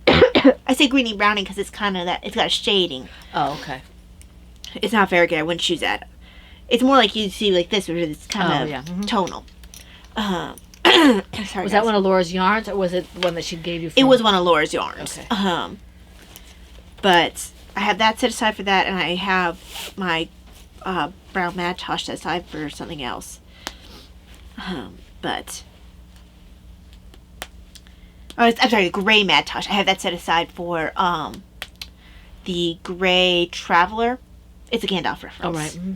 Okay. I say greeny browning because it's kind of that. It's got a shading. Oh, okay. It's not variegated. I wouldn't choose that. It's more like you see like this, where it's kind of yeah. Mhm. tonal. Sorry, Was guys. that one of Laura's yarns, or was it one that she gave you? It was one of Laura's yarns. Okay. But I have that set aside for that, and I have my brown Madtosh set aside for something else. But I'm sorry, gray Madtosh. I have that set aside for the gray Traveler. It's a Gandalf reference. Oh, right. Mm-hmm.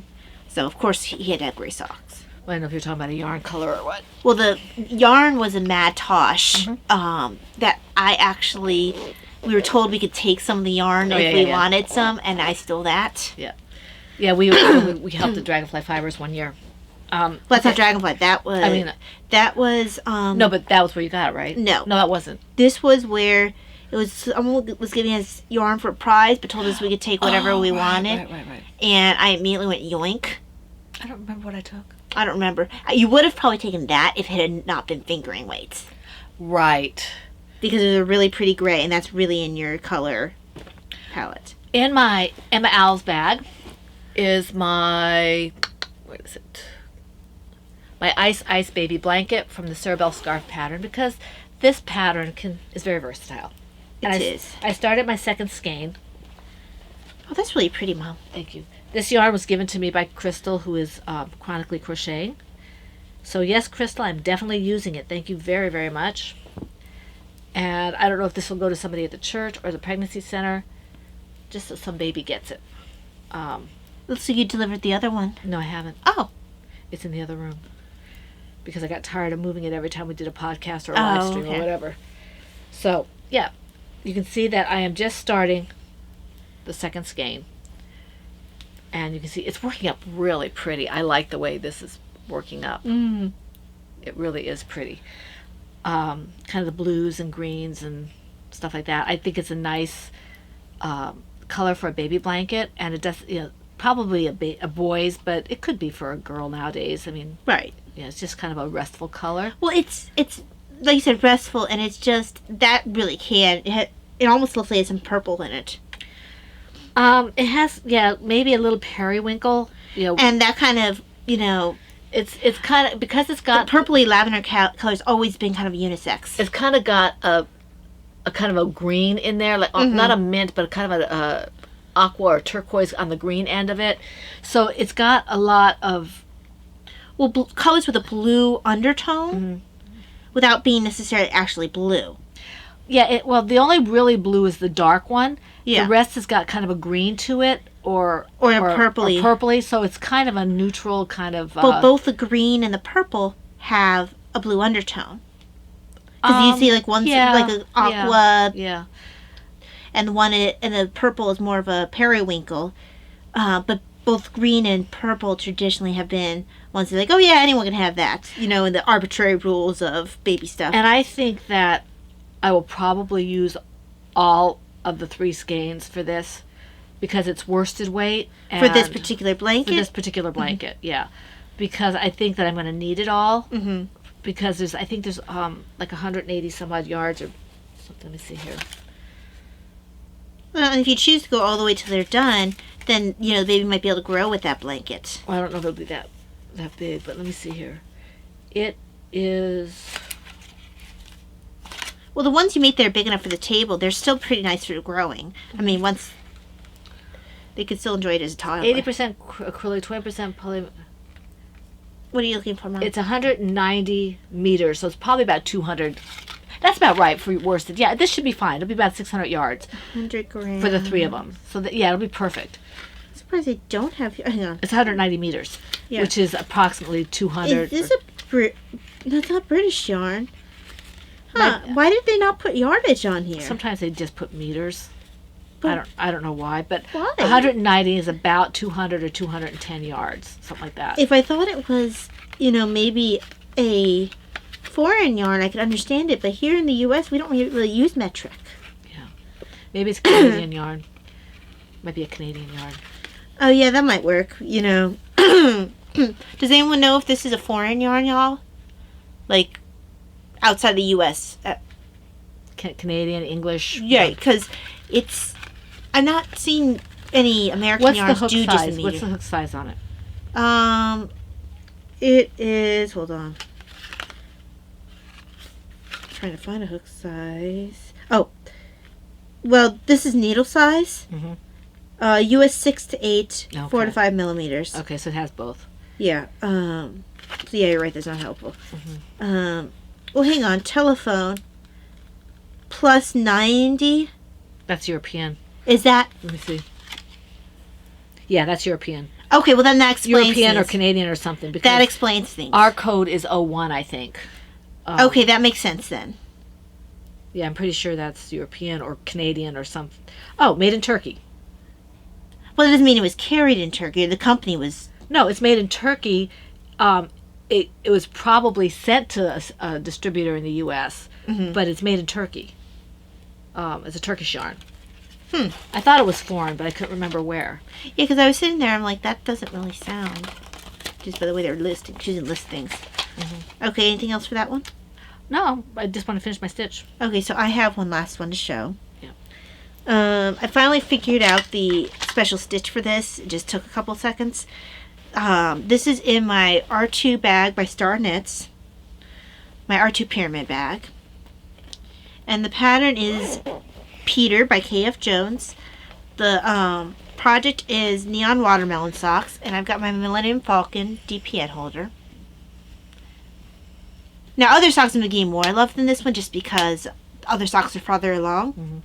So of course he had to have gray socks. Well, I don't know if you're talking about a yarn color or what. Well, the yarn was a Madtosh that I actually, we were told we could take some of the yarn if we wanted some, and I stole that. Yeah. Yeah, we helped the Dragonfly Fibers one year. Well, that's not Dragonfly. That was. I mean, that was. No, but that was where you got it, right? No, that wasn't. This was where it was. Someone was giving us yarn for a prize, but told us we could take whatever we wanted. Right. And I immediately went yoink. I don't remember what I took. I don't remember. You would have probably taken that if it had not been fingering weights. Right. Because it was a really pretty gray, and that's really in your color palette. In my Emma Owl's bag is my, what is it? My Ice Baby blanket from the Cerebel Scarf pattern, because this pattern is very versatile. It is. I started my second skein. Oh, that's really pretty, Mom. Thank you. This yarn was given to me by Crystal, who is chronically crocheting. So yes, Crystal, I'm definitely using it. Thank you very, very much. And I don't know if this will go to somebody at the church or the pregnancy center, just so some baby gets it. Looks like you delivered the other one. No, I haven't. Oh. It's in the other room. Because I got tired of moving it every time we did a podcast or a live stream or whatever. So, yeah. You can see that I am just starting the second skein. And you can see it's working up really pretty. I like the way this is working up. Mm. It really is pretty. Kind of the blues and greens and stuff like that. I think it's a nice color for a baby blanket. And it does, probably a boy's, but it could be for a girl nowadays. I mean, right. It's just kind of a restful color. Well, it's like you said, restful, and it's just that really can. It almost looks like it has some purple in it. It has, maybe a little periwinkle, and that kind of, it's kind of, because it's got the purpley lavender color's always been kind of unisex. It's kind of got a kind of a green in there, like not a mint, but kind of a aqua or turquoise on the green end of it. So it's got a lot of colors with a blue undertone, without being necessarily actually blue. Yeah, the only really blue is the dark one. Yeah. The rest has got kind of a green to it, or a purpley. Or purpley, so it's kind of a neutral kind of... But both the green and the purple have a blue undertone. Because you see, like, one's like an aqua... Yeah. And the purple is more of a periwinkle. But both green and purple traditionally have been ones that are like, oh yeah, anyone can have that. In the arbitrary rules of baby stuff. And I think that I will probably use all of the 3 skeins for this, because it's worsted weight. For this particular blanket? Yeah. Because I think that I'm going to need it all. Mm-hmm. Because I think there's like 180 some odd yards or something. Let me see here. Well, and if you choose to go all the way till they're done, then, the baby might be able to grow with that blanket. Well, I don't know if it'll be that big, but let me see here. It is... Well, the ones you make that are big enough for the table, they're still pretty nice for growing. I mean, once... They could still enjoy it as a toddler. 80% acrylic, 20% poly... What are you looking for, Mom? It's 190 meters, so it's probably about 200... That's about right for worsted. Yeah, this should be fine. It'll be about 600 yards. 100 grams. For the 3 of them. So, it'll be perfect. I'm surprised they don't have... Hang on. It's 190 meters, which is approximately 200... Is this That's not British yarn. Huh. Why did they not put yardage on here? Sometimes they just put meters. I don't know why, but why? 190 is about 200 or 210 yards, something like that. If I thought it was, maybe a foreign yarn, I could understand it, but here in the U.S., we don't really use metric. Yeah. Maybe it's Canadian yarn. Might be a Canadian yarn. Oh, yeah, that might work, Does anyone know if this is a foreign yarn, y'all? Like, outside the U.S.? Canadian, English? Yeah, because I'm not seeing any American yarns do just a meter. What's the hook size on it? It is... Hold on. Trying to find a hook size. Oh, well, this is needle size. US 6 to 8, Okay. 4 to 5 millimeters. Okay, so it has both. Yeah. So yeah, you're right. That's not helpful. Well, hang on. Telephone. Plus 90. That's European. Is that Let me see. Yeah, that's European. okay? Well, then that explains European or things. Canadian or something. Because That explains things. our code is 01, I think. Okay, that makes sense then. Yeah, I'm pretty sure that's European or Canadian or something. Oh, made in Turkey. Well, it doesn't mean it was carried in Turkey. The company was. No, it's made in Turkey. It was probably sent to a distributor in the U.S., but it's made in Turkey. It's a Turkish yarn. I thought it was foreign, but I couldn't remember where. Yeah, because I was sitting there, I'm like, that doesn't really sound. Just by the way they're listing, choosing list things. Okay, anything else for that one? No, I just want to finish my stitch. Okay, so I have one last one to show. Yeah. I finally figured out the special stitch for this. It just took a couple seconds. This is in my R2 bag by Star Knits. My R2 pyramid bag. And the pattern is Peter by KF Jones. The project is Neon Watermelon Socks. And I've got my Millennium Falcon DPN holder. Now, other socks in McGee more I love than this one just because other socks are farther along.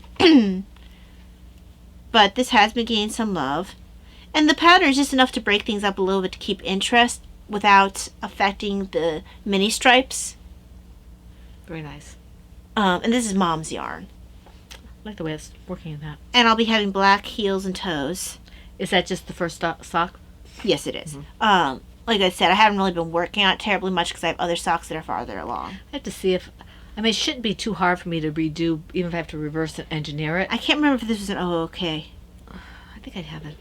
But this has been gaining some love. And the pattern is just enough to break things up a little bit to keep interest without affecting the mini stripes. Very nice. And this is Mom's yarn. I like the way it's working in that. And I'll be having black heels and toes. Is that just the first sock? Yes, it is. Like I said, I haven't really been working on it terribly much because I have other socks that are farther along. I have to see if... I mean, it shouldn't be too hard for me to redo, even if I have to reverse and engineer it. I can't remember if this was an okay. I think I'd have it.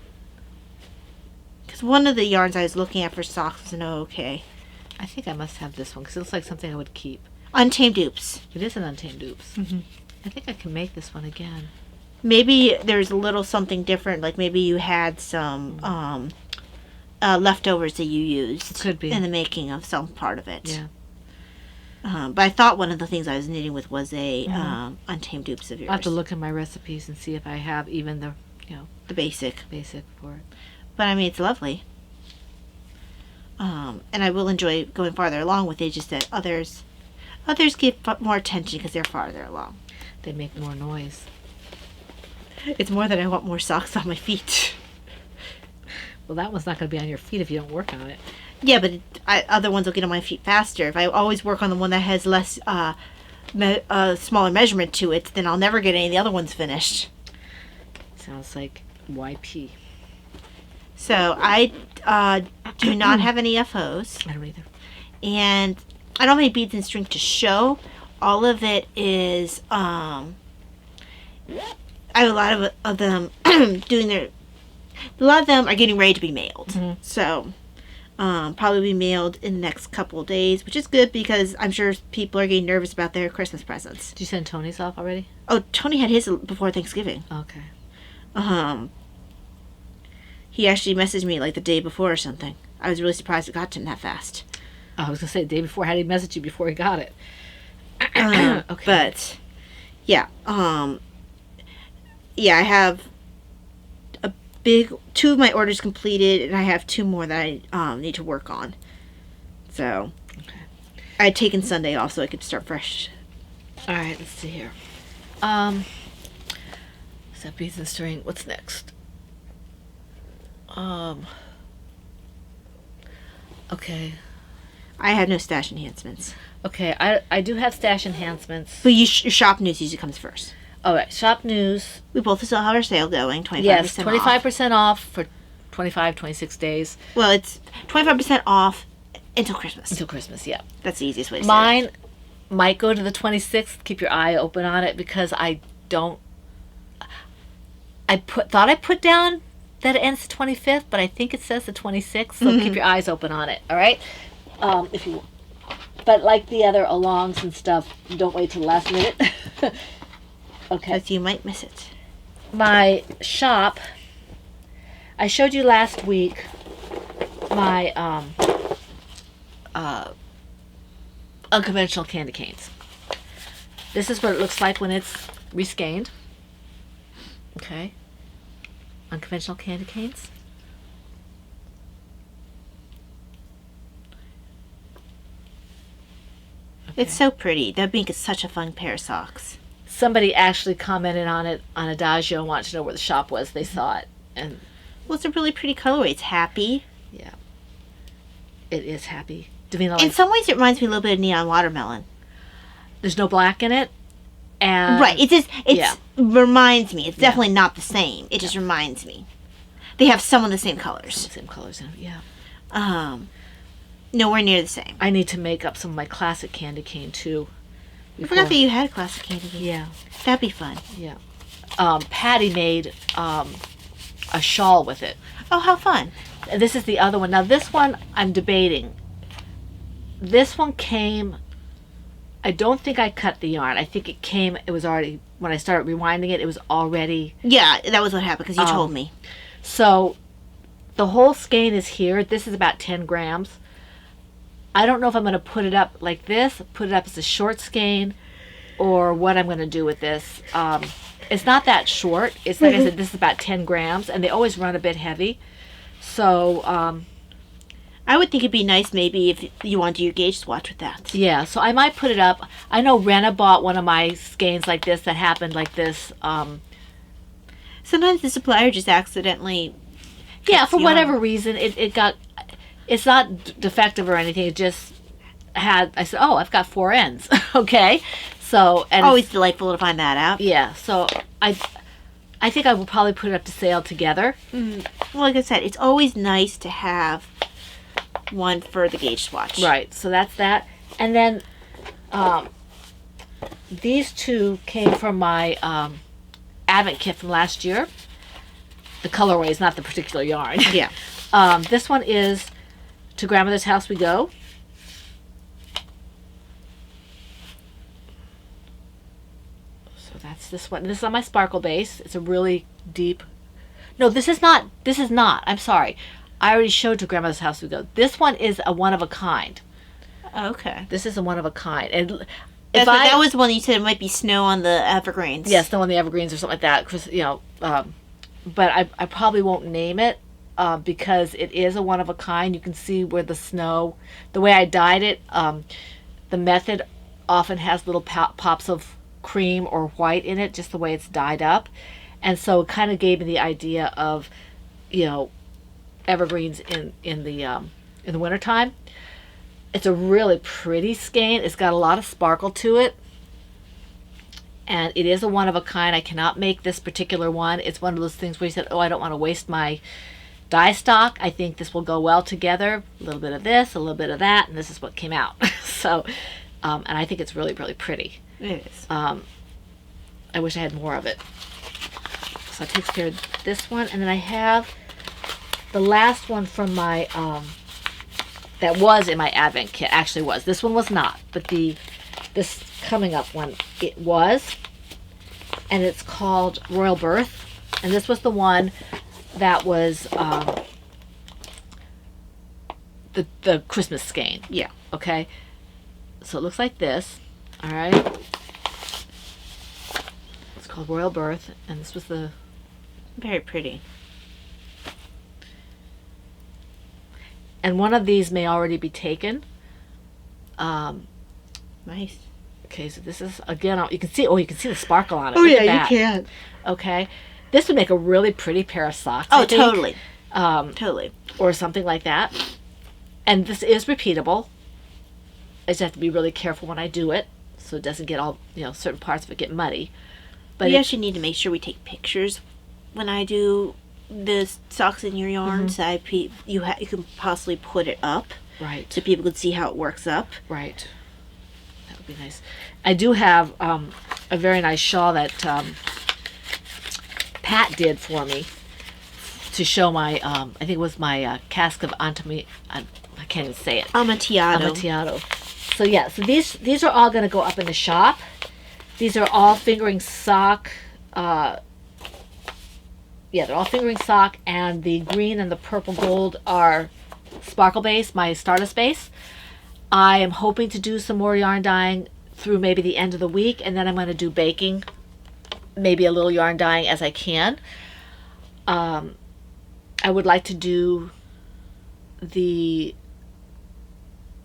Because one of the yarns I was looking at for socks was an okay. I think I must have this one because it looks like something I would keep. Untamed Oops. It is an Untamed Oops. I think I can make this one again. Maybe there's a little something different. Like maybe you had some leftovers that you used. Could be. In the making of some part of it. Yeah. But I thought one of the things I was knitting with was a Untamed Oops of yours. I'll have to look in my recipes and see if I have even the, the basic for it. But I mean, it's lovely. And I will enjoy going farther along with it. Just that others give more attention because they're farther along. They make more noise. It's more that I want more socks on my feet. Well, that one's not going to be on your feet if you don't work on it. Yeah, but other ones will get on my feet faster. If I always work on the one that has less, smaller measurement to it, then I'll never get any of the other ones finished. Sounds like YP. So I do not have any FOs. I don't either. And I don't have any beads and string to show. All of it is, I have a lot of them a lot of them are getting ready to be mailed. So, probably be mailed in the next couple of days, which is good because I'm sure people are getting nervous about their Christmas presents. Did you send Tony's off already? Oh, Tony had his before Thanksgiving. Okay. He actually messaged me like the day before or something. I was really surprised it got to him that fast. I was going to say, the day before, how did he message you before he got it? Okay. But, yeah. Yeah, I have two of my orders completed, and I have two more that I need to work on. So, I had taken Sunday off so I could start fresh. All right, let's see here. Is that beads and string? What's next? Okay. I have no stash enhancements. Okay, I do have stash enhancements. But your shop news usually comes first. All right, shop news. We both still have our sale going, 25% Yes, off. 25% off for 26 days. Well, it's 25% off until Christmas. Until Christmas, yeah. That's the easiest way to say Mine might go to the 26th. Keep your eye open on it because I thought I put down that it ends the 25th, but I think it says the 26th, so keep your eyes open on it, all right? But like the other alongs and stuff, don't wait till the last minute. Okay. Because you might miss it. My shop, I showed you last week my unconventional candy canes. This is what it looks like when it's reskeined. Okay. unconventional candy canes. It's so pretty. That'd make it such a fun pair of socks. Somebody actually commented on it on Adagio and wanted to know where the shop was. They saw it. And Well, it's a really pretty colorway. It's happy. yeah, it is happy. Davina, In some ways, it reminds me a little bit of neon watermelon. there's no black in it. And Right. It yeah. reminds me. It's definitely not the same. It just reminds me. They have some of the same colors. Same colors in it, yeah. Nowhere near the same. I need to make up some of my classic candy cane too. I forgot that you had a classic candy cane. Yeah, That'd be fun. yeah. Patty made a shawl with it. Oh, how fun. And this is the other one. Now this one I'm debating. This one came, I don't think I cut the yarn. I think it was already, when I started rewinding it, it was already. Yeah, that was what happened because you told me. So the whole skein is here. This is about 10 grams. I don't know if I'm going to put it up like this, put it up as a short skein, or what I'm going to do with this. It's not that short. It's like I said, this is about 10 grams, and they always run a bit heavy. So, I would think it'd be nice maybe if you want to do your gauge swatch with that. yeah, so I might put it up. I know Rena bought one of my skeins like this that happened like this. Sometimes the supplier just accidentally... Yeah, for yarn. whatever reason, it got, it's not defective or anything. It just had, I said, oh, I've got 4 ends. Okay. So, and Always delightful to find that out. yeah, so I think I will probably put it up to sale together. Well, like I said, it's always nice to have one for the gauge swatch. Right, so that's that. And then these two came from my Advent kit from last year. The colorway is not the particular yarn. Yeah. This one is To Grandmother's House We Go. So that's this one. This is on my sparkle base. It's a really deep... No, this is not. This is not. I'm sorry. I already showed To Grandmother's House We Go. This one is a one-of-a-kind. Okay. This is a one-of-a-kind. And That was the one you said it might be snow on the evergreens. Yes, no on the evergreens or something like that. Cause, you know, but I probably won't name it because it is a one-of-a-kind. You can see where the snow, the way I dyed it, the method often has little pops of cream or white in it, just the way it's dyed up. And so it kind of gave me the idea of, you know, evergreens in the wintertime. It's a really pretty skein. It's got a lot of sparkle to it. And it is a one-of-a-kind. I cannot make this particular one. It's one of those things where you said, oh, I don't want to waste my dye stock. I think this will go well together. A little bit of this, a little bit of that, and this is what came out. So, and I think it's really, really pretty. It is. I wish I had more of it. So I take care of this one. And then I have the last one from my... that was in my Advent kit. Actually was. This one was not. But this coming up one, it was. And it's called Royal Birth. And this was the one that was the Christmas skein. Yeah. Okay. So it looks like this. All right. It's called Royal Birth. And this was the... Very pretty. And one of these may already be taken. Nice. Okay, so this is, again, you can see the sparkle on it. Oh, Look yeah, at that. you can. Okay. This would make a really pretty pair of socks, Oh, I think. totally. Totally. Or something like that. And this is repeatable. I just have to be really careful when I do it, so it doesn't get all, certain parts of it get muddy. But We actually need to make sure we take pictures when I do the socks in your yarn, so you can possibly put it up right, so people can see how it works up. right. That would be nice. I do have a very nice shawl that Pat did for me to show my, I think it was my cask of I can't even say it. Amontillado. Amontillado. So yeah, so these are all going to go up in the shop. These are all fingering sock. Yeah, they're all fingering sock, and the green and the purple gold are sparkle base, my Stardust base. I am hoping to do some more yarn dyeing through maybe the end of the week, and then I'm going to do baking, maybe a little yarn dyeing as I can. I would like to do the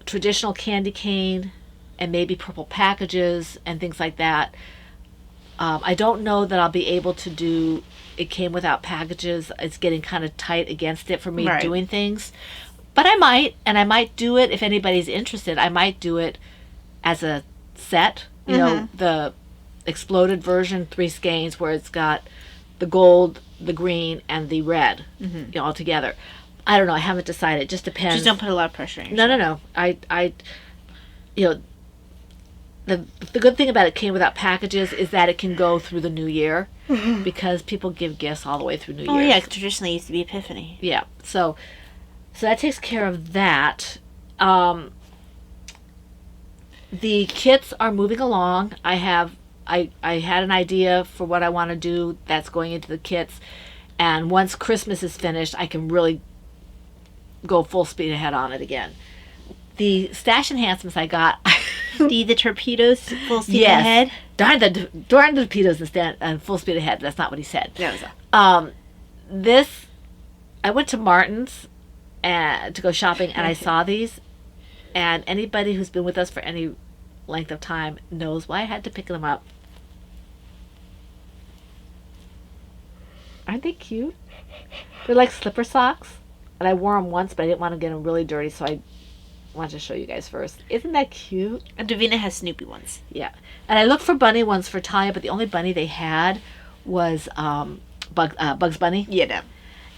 traditional candy cane and maybe purple packages and things like that. I don't know that I'll be able to do it came without packages. It's getting kind of tight against it for me doing things. But I might do it if anybody's interested. I might do it as a set, you know, the exploded version, 3 skeins, where it's got the gold, the green, and the red, you know, all together. I don't know. I haven't decided. It just depends. Just don't put a lot of pressure on yourself. No. I, you know, the good thing about it came without packages is that it can go through the new year because people give gifts all the way through New Year's. Oh yeah, traditionally it used to be Epiphany. Yeah. So that takes care of that. The kits are moving along. I had an idea for what I want to do that's going into the kits, and once Christmas is finished, I can really go full speed ahead on it again. The stash enhancements I got. The torpedoes full speed ahead. Darn the torpedoes and full speed ahead. That's not what he said. That was all. This, I went to Martin's to go shopping, and I saw these. And anybody who's been with us for any length of time knows why I had to pick them up. Aren't they cute? They're like slipper socks. And I wore them once, but I didn't want to get them really dirty, so I wanted to show you guys first. Isn't that cute? And Davina has Snoopy ones. Yeah. And I looked for bunny ones for Talia, but the only bunny they had was Bugs Bunny. Yeah, no.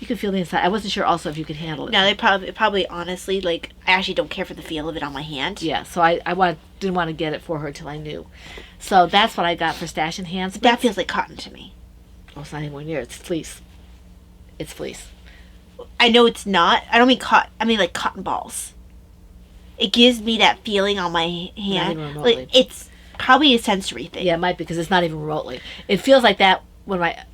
You could feel the inside. I wasn't sure also if you could handle it. No, they probably honestly, like, I actually don't care for the feel of it on my hand. Yeah, so I didn't want to get it for her till I knew. So that's what I got for stash enhancements. That feels like cotton to me. Oh, it's not anywhere near. It's fleece. It's fleece. I know it's not. I don't mean cotton. I mean like cotton balls. It gives me that feeling on my hand. Not even remotely. Like, it's probably a sensory thing. Yeah, it might be because it's not even remotely. It feels like that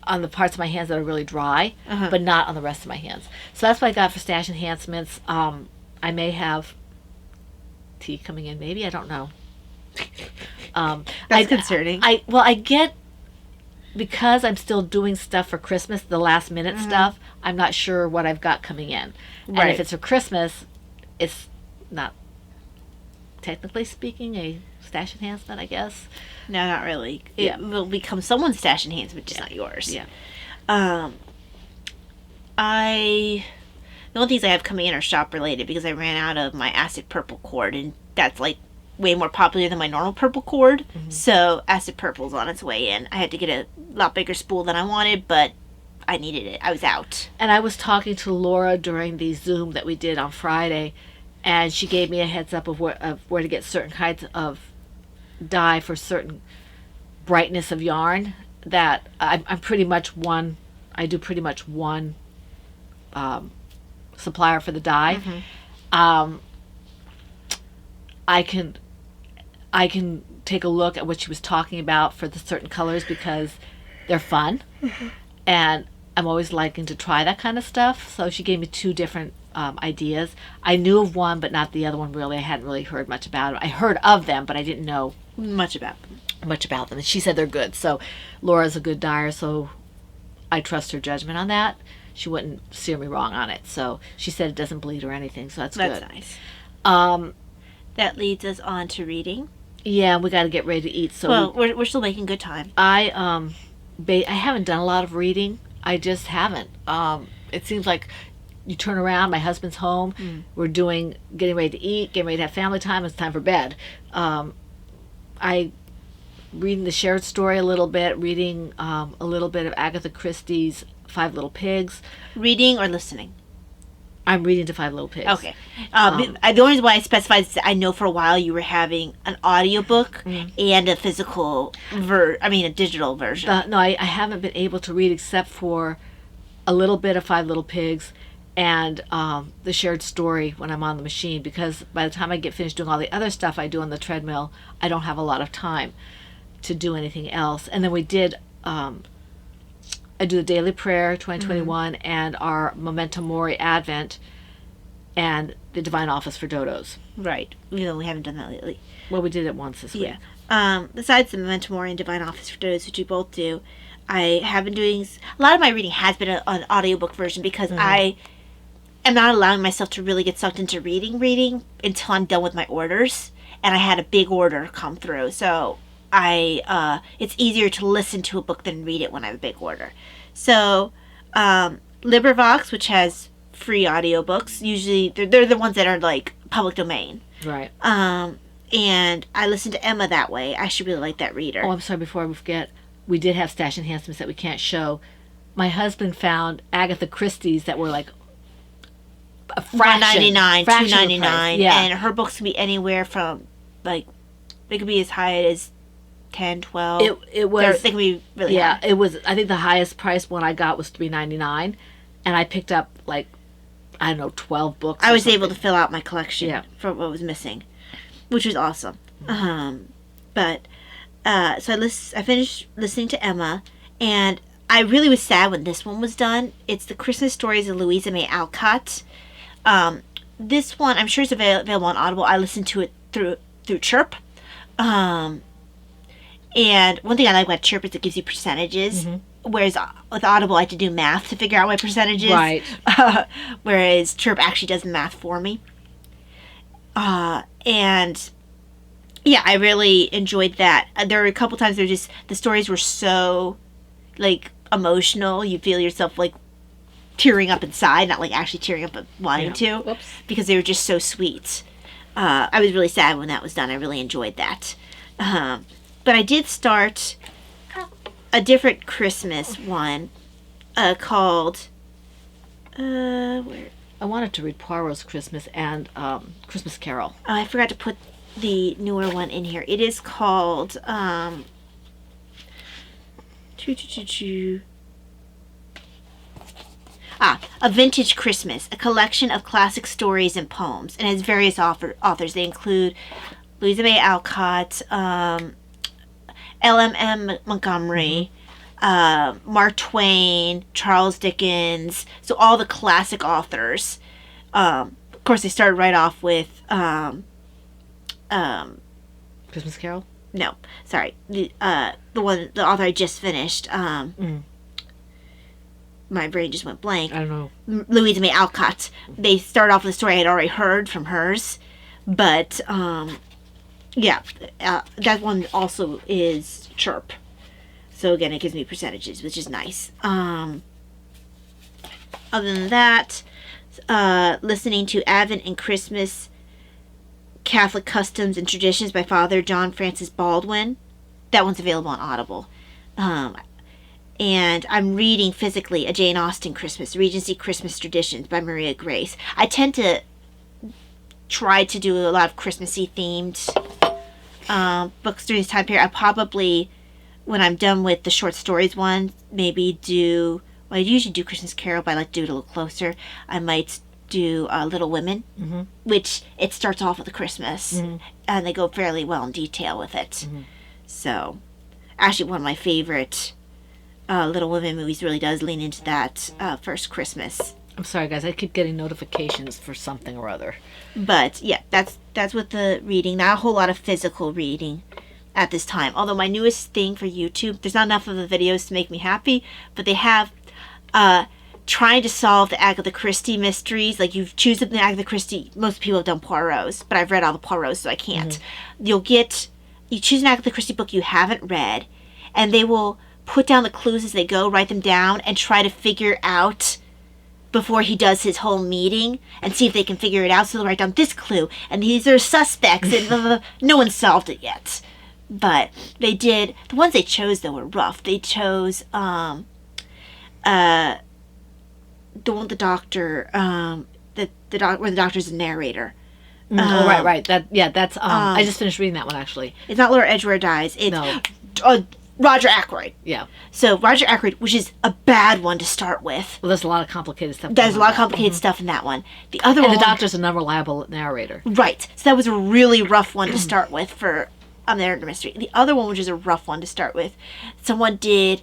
on the parts of my hands that are really dry, but not on the rest of my hands. So that's what I got for stash enhancements. I may have tea coming in. Maybe, I don't know. That's concerning. I get, because I'm still doing stuff for Christmas, the last minute stuff, I'm not sure what I've got coming in. Right. And if it's for Christmas, it's not, technically speaking, a stash enhancement, I guess. No, not really. It will become someone's stash enhancement, just not yours. Yeah. The only things I have coming in are shop related because I ran out of my acid purple cord, and that's like way more popular than my normal purple cord. So acid purple's on its way in. I had to get a lot bigger spool than I wanted, but I needed it. I was out. And I was talking to Laura during the Zoom that we did on Friday, and she gave me a heads up of where to get certain kinds of dye for certain brightness of yarn. That I'm pretty much one. I do pretty much one supplier for the dye. I can take a look at what she was talking about for the certain colors because they're fun, and I'm always liking to try that kind of stuff. So she gave me 2 different ideas. I knew of one, but not the other one really. I hadn't really heard much about it. I heard of them, but I didn't know Much about them. And she said they're good. So Laura's a good dyer, so I trust her judgment on that. She wouldn't steer me wrong on it. So she said it doesn't bleed or anything, so that's good. Nice. That leads us on to reading. Yeah, we got to get ready to eat. So we're still making good time. I haven't done a lot of reading. I just haven't. It seems like you turn around, my husband's home, we're getting ready to eat, getting ready to have family time, it's time for bed. I reading the shared story a little bit, reading a little bit of Agatha Christie's 5 Little Pigs. Reading or listening? I'm reading to 5 Little Pigs. Okay. The only reason why I specified is I know for a while you were having an audiobook and a physical a digital version. No, I haven't been able to read except for a little bit of 5 Little Pigs and the shared story when I'm on the machine, because by the time I get finished doing all the other stuff I do on the treadmill, I don't have a lot of time to do anything else. And then we did I do the Daily Prayer 2021 and our Memento Mori Advent and the Divine Office for Dodos. Right. We haven't done that lately. Well, we did it once this week. Yeah. Besides the Memento Mori and Divine Office for Dodos, which we both do, I have been doing a lot of my reading has been an audiobook version because I am not allowing myself to really get sucked into reading until I'm done with my orders, and I had a big order come through, so it's easier to listen to a book than read it when I have a big order. So LibriVox, which has free audiobooks, usually they're the ones that are like public domain, Right. and I listen to Emma that way. I should really like that reader. Oh, I'm sorry, before I forget, we did have stash enhancements that we can't show. My husband found Agatha Christie's that were like a fraction. $1.99, fraction of the $2.99, price. Yeah. and her books can be anywhere from like they could be as high as 10, 12. It was, they can be really yeah, high. it was, I think the highest price one I got was $3.99, and I picked up like, I don't know, 12 books. I was able to fill out my collection Yeah. for what was missing, which was awesome. But so I finished listening to Emma, and I really was sad when this one was done. It's the Christmas Stories of Louisa May Alcott. This one, I'm sure it's available on Audible. I listened to it through Chirp. And one thing I like about Chirp is it gives you percentages. Whereas with Audible, I had to do math to figure out my percentages. Right. Whereas Chirp actually does the math for me. And yeah, I really enjoyed that. There were a couple times the stories were so like emotional. You feel yourself like tearing up inside, not like actually tearing up but wanting to. Whoops. Because they were just so sweet. I was really sad when that was done. I really enjoyed that. But I did start a different Christmas one called where? I wanted to read Poirot's Christmas and Christmas Carol. I forgot to put the newer one in here. It is called A Vintage Christmas, a collection of classic stories and poems, and has various authors. They include Louisa May Alcott, L.M.M. Montgomery, Mark Twain, Charles Dickens, so all the classic authors. Of course, they started right off with Christmas Carol? no, sorry, the author I just finished. My brain just went blank. I don't know. Louisa May Alcott. They start off with a story I had already heard from hers, but yeah, that one also is Chirp. So again, it gives me percentages, which is nice. Other than that, listening to Advent and Christmas Catholic Customs and Traditions by Father John Francis Baldwin. That one's available on Audible. And I'm reading physically A Jane Austen Christmas, Regency Christmas Traditions by Maria Grace. I tend to try to do a lot of Christmassy themed books during this time period. I probably, when I'm done with the short stories one, maybe I usually do Christmas Carol, but I like to do it a little closer. I might do Little Women, which it starts off with a Christmas, and they go fairly well in detail with it. So, actually one of my favorite Little Women movies really does lean into that first Christmas. I'm sorry, guys. I keep getting notifications for something or other. But yeah, that's with the reading. Not a whole lot of physical reading at this time. Although my newest thing for YouTube, there's not enough of the videos to make me happy, but they have trying to solve the Agatha Christie mysteries. Like, you choose the Agatha Christie. Most people have done Poirot's, but I've read all the Poirot's, so I can't. You choose an Agatha Christie book you haven't read, and they will put down the clues as they go, write them down, and try to figure out before he does his whole meeting, and see if they can figure it out. So they'll write down this clue, and these are suspects, and no one solved it yet. But they did. The ones they chose, though, were rough. They chose the one, the doctor, where the doctor's a narrator. Right. That's I just finished reading that one, actually. It's not Laura Edgeworth dies. It's Roger Ackroyd. Yeah. So Roger Ackroyd, which is a bad one to start with. Well, there's a lot of complicated stuff. There's a lot of complicated stuff in that one. The other and one, the doctor's an unreliable narrator. Right. So that was a really rough one to start with for Murder Mystery. The other one, which is a rough one to start with, someone did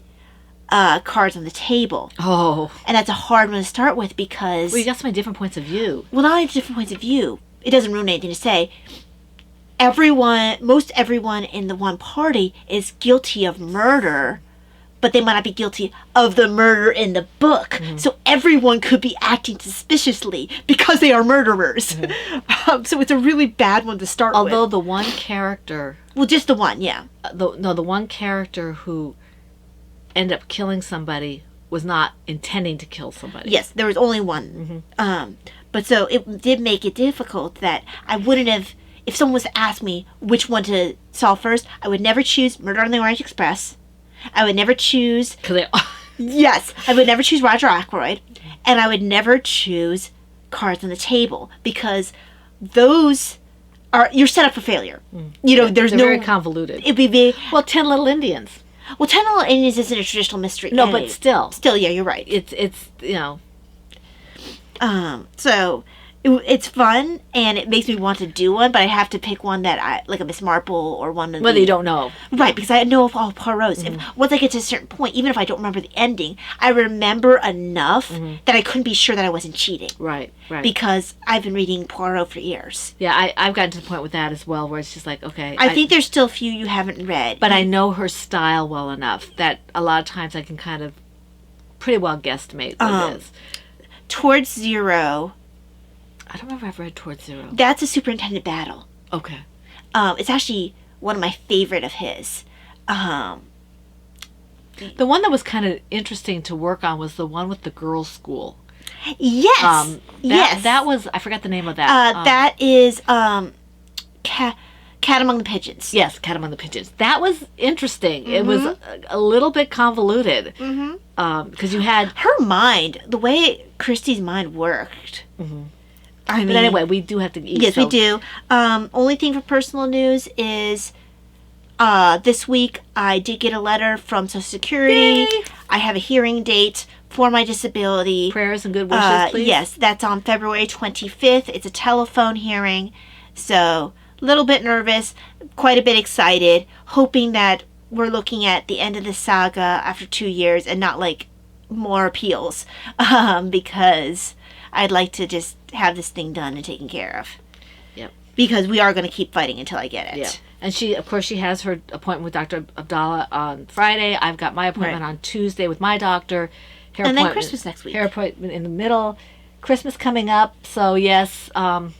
Cards on the Table. Oh. And that's a hard one to start with because... Well, you got so many different points of view. Well, not only different points of view. It doesn't ruin anything to say. Most everyone in the one party is guilty of murder, but they might not be guilty of the murder in the book. Mm-hmm. So everyone could be acting suspiciously because they are murderers. So it's a really bad one to start Although with. the one character, Well, just the one, yeah. the one character who ended up killing somebody was not intending to kill somebody. Yes, there was only one. But so it did make it difficult that I wouldn't have, if someone was to ask me which one to solve first, I would never choose Murder on the Orient Express. I would never choose, Because yes, I would never choose Roger Ackroyd. And I would never choose Cards on the Table because those are, you're set up for failure. You know, there's they're no, very convoluted. it'd be very, Well, 10 Little Indians. well, 10 Little Indians isn't a traditional mystery. No, anyway. but still. Still, yeah, you're right. It's you know. So it's fun and it makes me want to do one, but I have to pick one that I like, a Miss Marple or one of Whether you don't know. Right, because I know of all Poirot's. Once I get to a certain point, even if I don't remember the ending, I remember enough that I couldn't be sure that I wasn't cheating. Right. Because I've been reading Poirot for years. Yeah, I've gotten to the point with that as well, where it's just like, okay. I think there's still a few you haven't read. But I know her style well enough that a lot of times I can kind of pretty well guesstimate what it is. Towards Zero, I don't know if I've read Towards Zero. that's a superintendent battle. Okay. It's actually one of my favorite of his. The one that was kind of interesting to work on was the one with the girls' school. Yes. Yes. That was, I forgot the name of that. That is Cat Among the Pigeons. Yes, Cat Among the Pigeons. That was interesting. It was a little bit convoluted. Because you had... Her mind, the way Christie's mind worked. I mean, But anyway, we do have to eat. yes, so- we do. Only thing for personal news is this week I did get a letter from Social Security. Yay! I have a hearing date for my disability. Prayers and good wishes, please. Yes, that's on February 25th. It's a telephone hearing. So, a little bit nervous, quite a bit excited, hoping that we're looking at the end of the saga after 2 years and not like more appeals. Because I'd like to just have this thing done and taken care of. Yep. Because we are going to keep fighting until I get it. Yeah. And she, of course, she has her appointment with Dr. Abdallah on Friday. I've got my appointment Right. on Tuesday with my doctor. Hair And then appointment- Christmas next week. Hair appointment in the middle. Christmas coming up. So, yes, I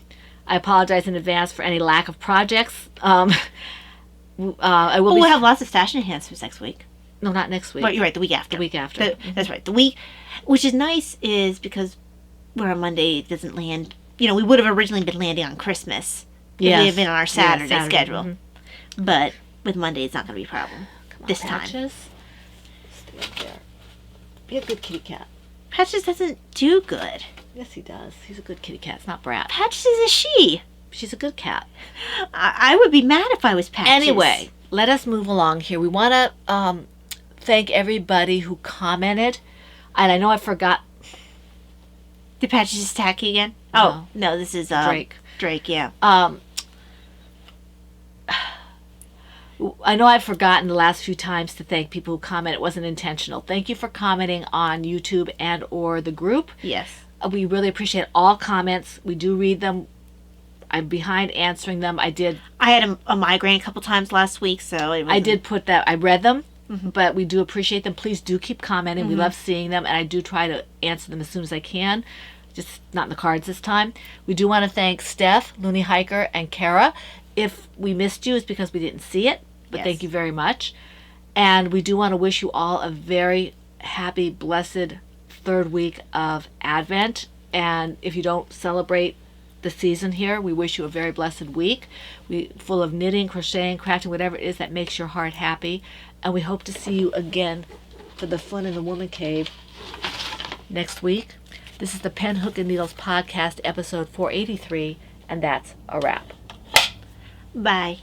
apologize in advance for any lack of projects. I will be... We'll have lots of fashion enhancements next week. No, not next week. Right, you're right, the week after. The week after. That's right. The week, which is nice, is because we're on Monday, it doesn't land. You know, we would have originally been landing on Christmas. If Yes. we had been on our Saturday, Saturday, schedule. But with Monday, it's not going to be a problem. Come on, this time. Patches. Stay up there. Be a good kitty cat. Patches doesn't do good. Yes, he does. He's a good kitty cat. It's not Brat. Patches is a she. She's a good cat. I would be mad if I was Patches. Anyway, let us move along here. We want to thank everybody who commented. And I know I forgot Did Patches just attack you again? No. Oh, no, this is Drake. Drake, yeah. I know I've forgotten the last few times to thank people who comment. It wasn't intentional. Thank you for commenting on YouTube and or the group. Yes. We really appreciate all comments. We do read them. I'm behind answering them. I had a migraine a couple times last week, so it was. I did put that. I read them, but we do appreciate them. Please do keep commenting. We love seeing them, and I do try to answer them as soon as I can. Just not in the cards this time. We do want to thank Steph, Looney Hiker, and Kara. If we missed you, it's because we didn't see it, but Yes. thank you very much. And we do want to wish you all a very happy, blessed third week of Advent. And if you don't celebrate the season here, we wish you a very blessed week. Full of knitting, crocheting, crafting, whatever it is that makes your heart happy. And we hope to see you again for the Fun in the Woman Cave next week. This is the Pen, Hook, and Needles podcast, episode 483, and that's a wrap. Bye.